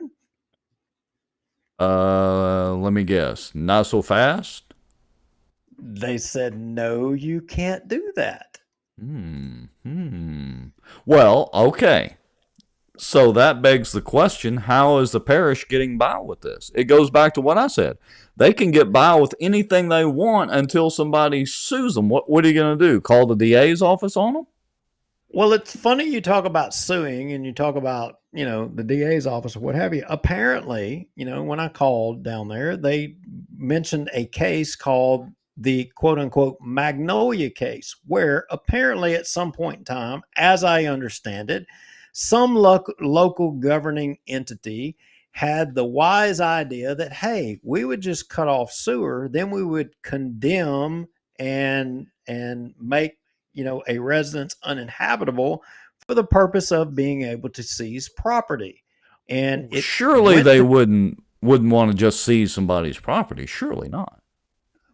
Let me guess. Not so fast? They said, no, you can't do that. Well, okay. So that begs the question, how is the parish getting by with this? It goes back to what I said. They can get by with anything they want until somebody sues them. What are you going to do? Call the DA's office on them? Well, it's funny you talk about suing and you talk about, the DA's office or what have you. Apparently, when I called down there, they mentioned a case called the quote unquote Magnolia case, where apparently at some point in time, as I understand it, some local governing entity had the wise idea that, hey, we would just cut off sewer, then we would condemn and make a residence uninhabitable for the purpose of being able to seize property. And surely they wouldn't want to just seize somebody's property. Surely not.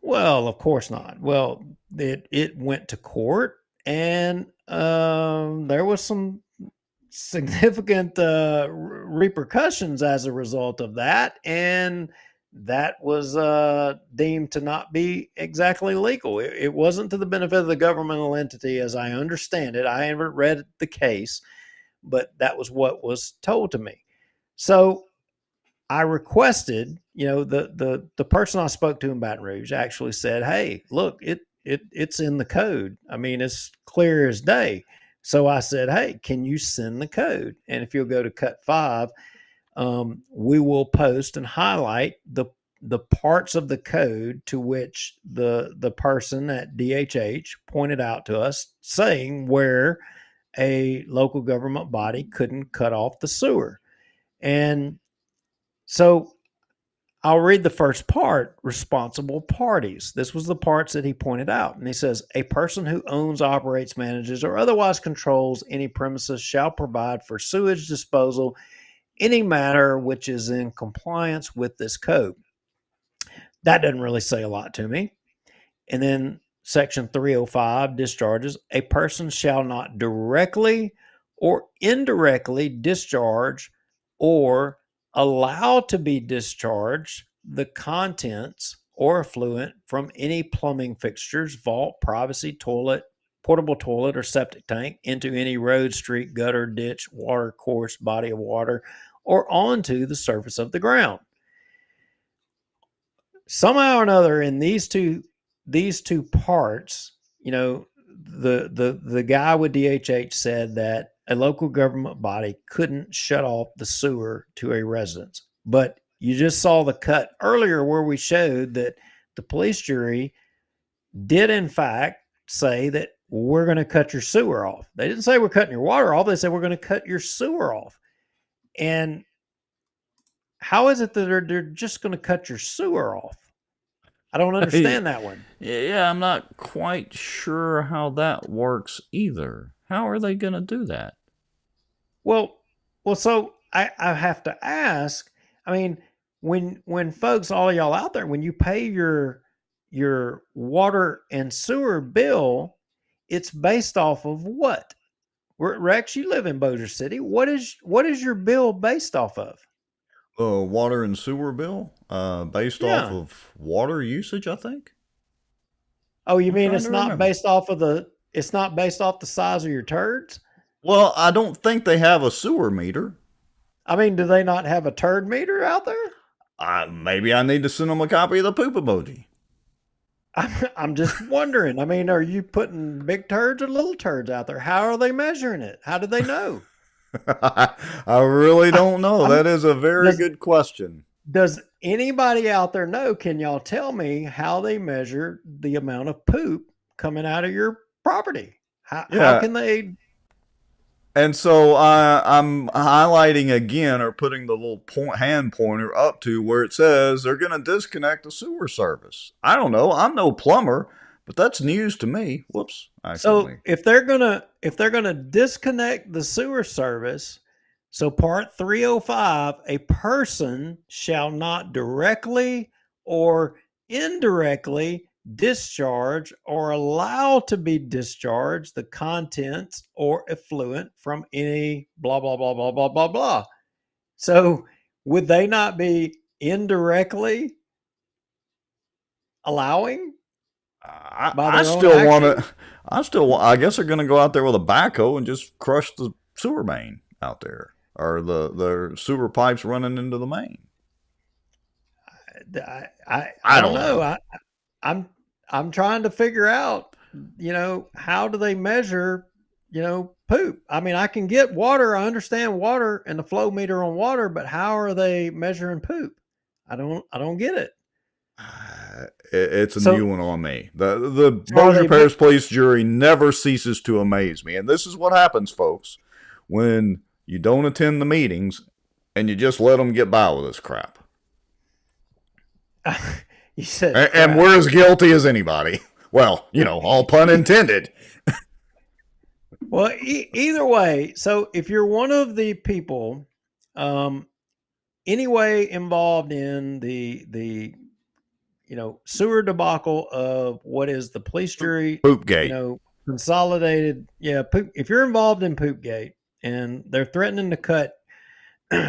Well, of course not. Well, it went to court, and there was some significant repercussions as a result of that, and that was deemed to not be exactly legal. It wasn't to the benefit of the governmental entity, as I understand it. I haven't read the case, but that was what was told to me. So I requested, the person I spoke to in Baton Rouge actually said, "Hey, look, it's in the code. I mean, it's clear as day." So I said, "Hey, can you send the code? And if you'll go to Cut 5, we will post and highlight the parts of the code to which the person at DHH pointed out to us, saying where a local government body couldn't cut off the sewer." And so I'll read the first part, responsible parties. This was the parts that he pointed out. And he says, a person who owns, operates, manages, or otherwise controls any premises shall provide for sewage disposal any matter which is in compliance with this code. That doesn't really say a lot to me. And then section 305 discharges, a person shall not directly or indirectly discharge or allow to be discharged the contents or effluent from any plumbing fixtures, vault, privacy, toilet, portable toilet, or septic tank into any road, street, gutter, ditch, water course, body of water, or onto the surface of the ground. Somehow or another, in these two parts, the guy with DHH said that a local government body couldn't shut off the sewer to a residence. But you just saw the cut earlier where we showed that the police jury did in fact say that we're going to cut your sewer off. They didn't say we're cutting your water off. They said we're going to cut your sewer off. And how is it that they're just going to cut your sewer off? I don't understand that one. Yeah, I'm not quite sure how that works either. How are they going to do that? Well, so I have to ask. I mean, when folks, all y'all out there, when you pay your water and sewer bill, it's based off of what? Rex, you live in Bossier City. What is your bill based off of? Water and sewer bill, based off of water usage, I think. Oh, you mean it's not based off of it's not based off the size of your turds? Well, I don't think they have a sewer meter. I mean, do they not have a turd meter out there? Maybe I need to send them a copy of the poop emoji. I'm just wondering. I mean, are you putting big turds or little turds out there? How are they measuring it? How do they know? I really don't know. That is a very good question. Does anybody out there know? Can y'all tell me how they measure the amount of poop coming out of your property? How can they? And so I'm highlighting again, or putting the little hand pointer up to where it says they're going to disconnect the sewer service. I don't know. I'm no plumber, but that's news to me. Whoops. So if they're gonna disconnect the sewer service, so part 305, a person shall not directly or indirectly discharge or allow to be discharged the contents or effluent from any blah blah blah blah blah blah blah. So would they not be indirectly allowing? I guess they're going to go out there with a backhoe and just crush the sewer main out there, or the sewer pipes running into the main. I don't know. I'm trying to figure out, how do they measure, poop? I mean, I can get water. I understand water and the flow meter on water, but how are they measuring poop? I don't get it. It's a new one on me. The Bossier Parish Police Jury never ceases to amaze me. And this is what happens, folks, when you don't attend the meetings and you just let them get by with this crap. You said, and we're as guilty as anybody. Well, all pun intended. Well, either way, so if you're one of the people, anyway involved in the sewer debacle of what is the police jury Poopgate, consolidated. Yeah. Poop. If you're involved in Poopgate and they're threatening to cut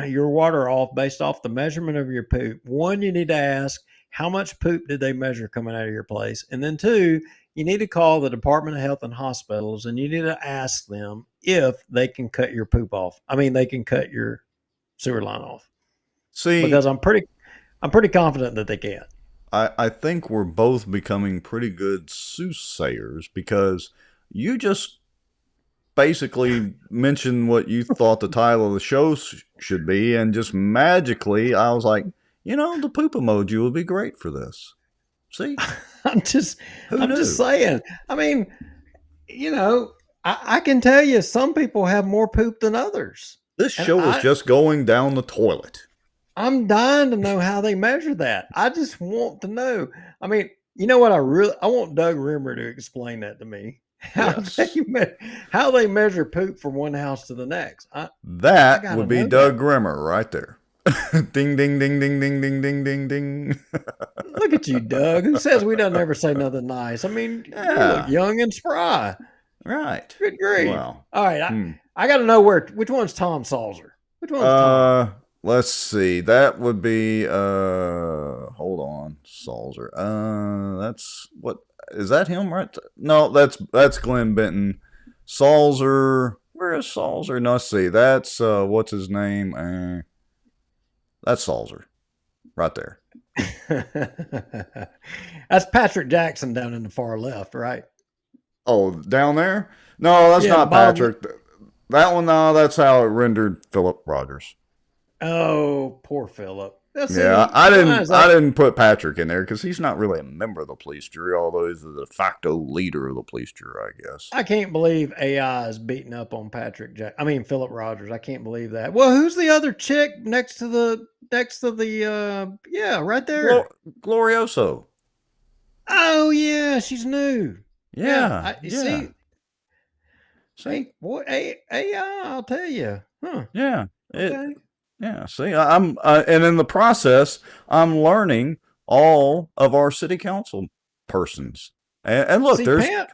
your water off based off the measurement of your poop, one, you need to ask, how much poop did they measure coming out of your place? And then two, you need to call the Department of Health and Hospitals and you need to ask them if they can cut your poop off. I mean, they can cut your sewer line off. See, because I'm pretty confident that they can. I think we're both becoming pretty good soothsayers, because you just basically mentioned what you thought the title of the show should be, and just magically I was like, the poop emoji would be great for this. See? I'm just saying. I mean, I can tell you some people have more poop than others. This show is just going down the toilet. I'm dying to know how they measure that. I just want to know. I mean, you know what? I want Doug Rimmer to explain that to me. How they measure poop from one house to the next. That would be Doug Rimmer right there. Ding, ding, ding, ding, ding, ding, ding, ding, ding. Look at you, Doug. Who says we don't ever say nothing nice? I mean, you look young and spry. Right. Good grief. Wow. All right. I got to know which one's Tom Salzer. Which one's Tom? let's see. That would be hold on, Salzer. That's what is that him right? No, that's Glenn Benton. Salzer, where is Salzer? No, let's see. That's what's his name? That's Salzer, right there. That's Patrick Jackson down in the far left, right? Oh, down there? No, that's not Patrick. That one, no, that's how it rendered Philip Rogers. Oh, poor Philip. Yeah, I didn't put Patrick in there because he's not really a member of the police jury, although he's the de facto leader of the police jury, I guess. I can't believe AI is beating up on Philip Rogers. I can't believe that. Well, who's the other chick next to the right there? Glorioso. Oh yeah, she's new. Yeah. See, boy, AI, I'll tell you. Huh. Yeah. Okay. Yeah. See, I'm and in the process, I'm learning all of our city council persons. And look,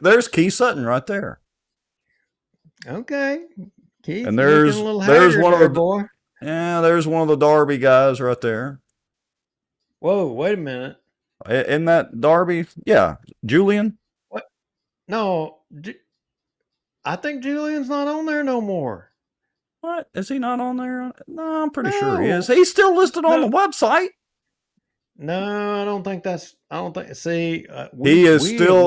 there's Keith Sutton right there. Okay. Keith, and there's one of the boy. Yeah, there's one of the Darby guys right there. Whoa, wait a minute. Isn't that Darby? Yeah, Julian. What? No, I think Julian's not on there no more. What? Is he not on there? No, I'm pretty sure he is. He's still listed on the website. No, I don't think. See, he is still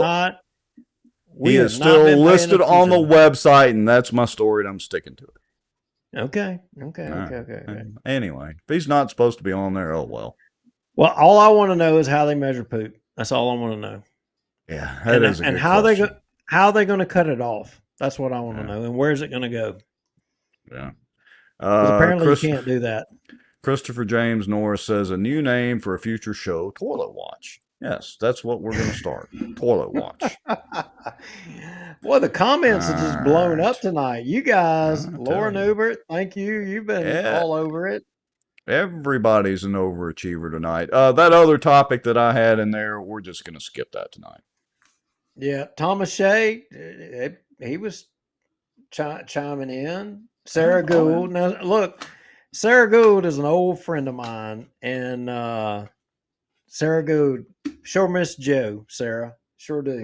listed on the website, and that's my story, and I'm sticking to it. Okay. Anyway, if he's not supposed to be on there, oh well. Well, all I want to know is how they measure poop. That's all I want to know. Yeah, that is a good how question. how they going to cut it off. That's what I want to know. And where's it going to go? Yeah. Apparently you can't do that. Christopher James Norris says a new name for a future show, Toilet Watch. Yes, that's what we're going to start. Toilet Watch. Boy, the comments have just blown up tonight. You guys, Laura Newbert, thank you. You've been all over it. Everybody's an overachiever tonight. That other topic that I had in there, we're just going to skip that tonight. Yeah, Thomas Shea, he was chiming in. Sarah Gould. Now, look, Sarah Gould is an old friend of mine, and Sarah Gould, sure miss Joe, Sarah. Sure do.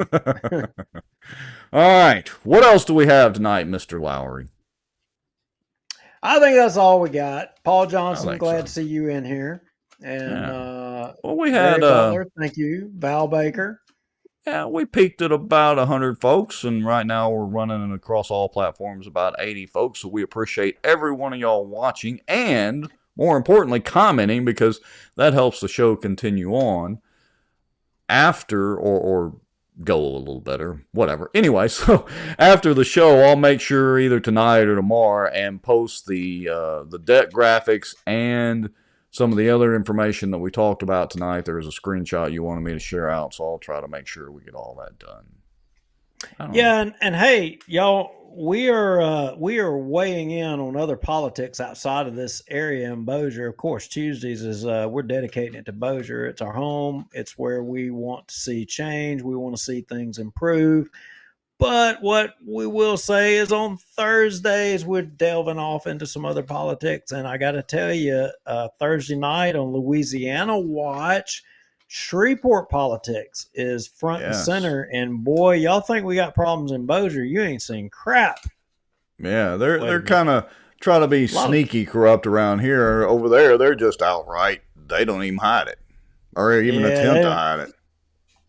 All right. What else do we have tonight, Mr. Lowry? I think that's all we got. Paul Johnson, glad to see you in here. And well, we had Butler, thank you. Val Baker. Yeah, we peaked at about 100 folks, and right now we're running across all platforms about 80 folks. So we appreciate every one of y'all watching and, more importantly, commenting, because that helps the show continue on after or go a little better, whatever. Anyway, so after the show, I'll make sure either tonight or tomorrow and post the deck graphics and some of the other information that we talked about tonight. There's a screenshot you wanted me to share out, so I'll try to make sure we get all that done. Yeah, and hey, y'all, we are weighing in on other politics outside of this area in Bossier. Of course, Tuesdays is we're dedicating it to Bossier. It's our home. It's where we want to see change. We want to see things improve. But what we will say is on Thursdays, we're delving off into some other politics. And I got to tell you, Thursday night on Louisiana Watch, Shreveport politics is front and center. And boy, y'all think we got problems in Bossier. You ain't seen crap. Yeah, they're kind of trying to be sneaky corrupt around here. Over there, they're just outright. They don't even hide it or even attempt to hide it.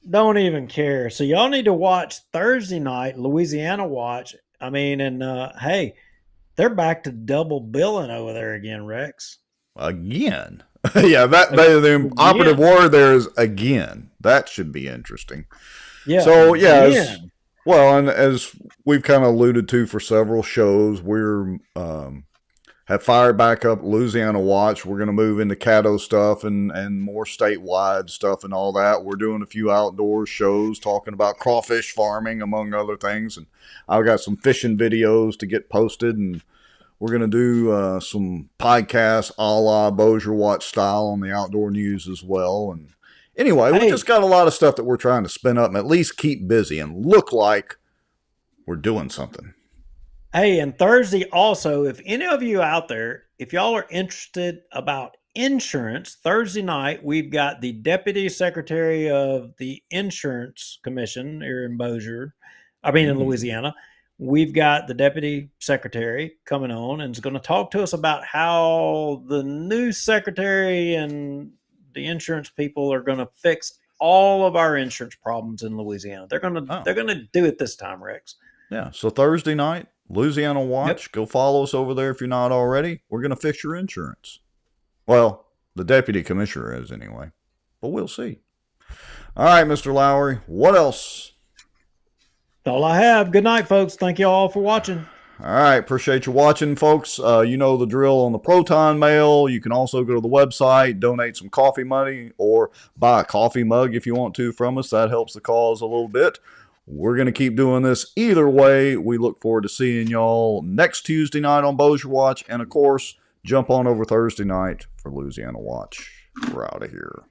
Don't even care. So y'all need to watch Thursday night, Louisiana Watch. I mean, and hey, they're back to double billing over there again, Rex. Again? Yeah, the operative word there is again. That should be interesting. Yeah. So and as we've kind of alluded to for several shows, we're have fired back up Louisiana Watch. We're going to move into Caddo stuff and more statewide stuff and all that. We're doing a few outdoor shows talking about crawfish farming, among other things. And I've got some fishing videos to get posted, and we're going to do some podcasts a la Bossier Watch style on the outdoor news as well. And anyway, we just got a lot of stuff that we're trying to spin up and at least keep busy and look like we're doing something. Hey, and Thursday also, if any of you out there, if y'all are interested about insurance, Thursday night, we've got the Deputy Secretary of the Insurance Commission here in Bossier, in Louisiana. We've got the Deputy Secretary coming on and is going to talk to us about how the new Secretary and the insurance people are going to fix all of our insurance problems in Louisiana. They're going to do it this time, Rex. Yeah, so Thursday night, Louisiana Watch. Yep. Go follow us over there if you're not already. We're going to fix your insurance. Well, the deputy commissioner is anyway, but we'll see. All right, Mr. Lowry, what else? That's all I have. Good night, folks. Thank you all for watching. All right, appreciate you watching, folks. You know the drill on the Proton Mail. You can also go to the website, donate some coffee money, or buy a coffee mug if you want to from us. That helps the cause a little bit. We're going to keep doing this either way. We look forward to seeing y'all next Tuesday night on Bossier Watch. And, of course, jump on over Thursday night for Louisiana Watch. We're out of here.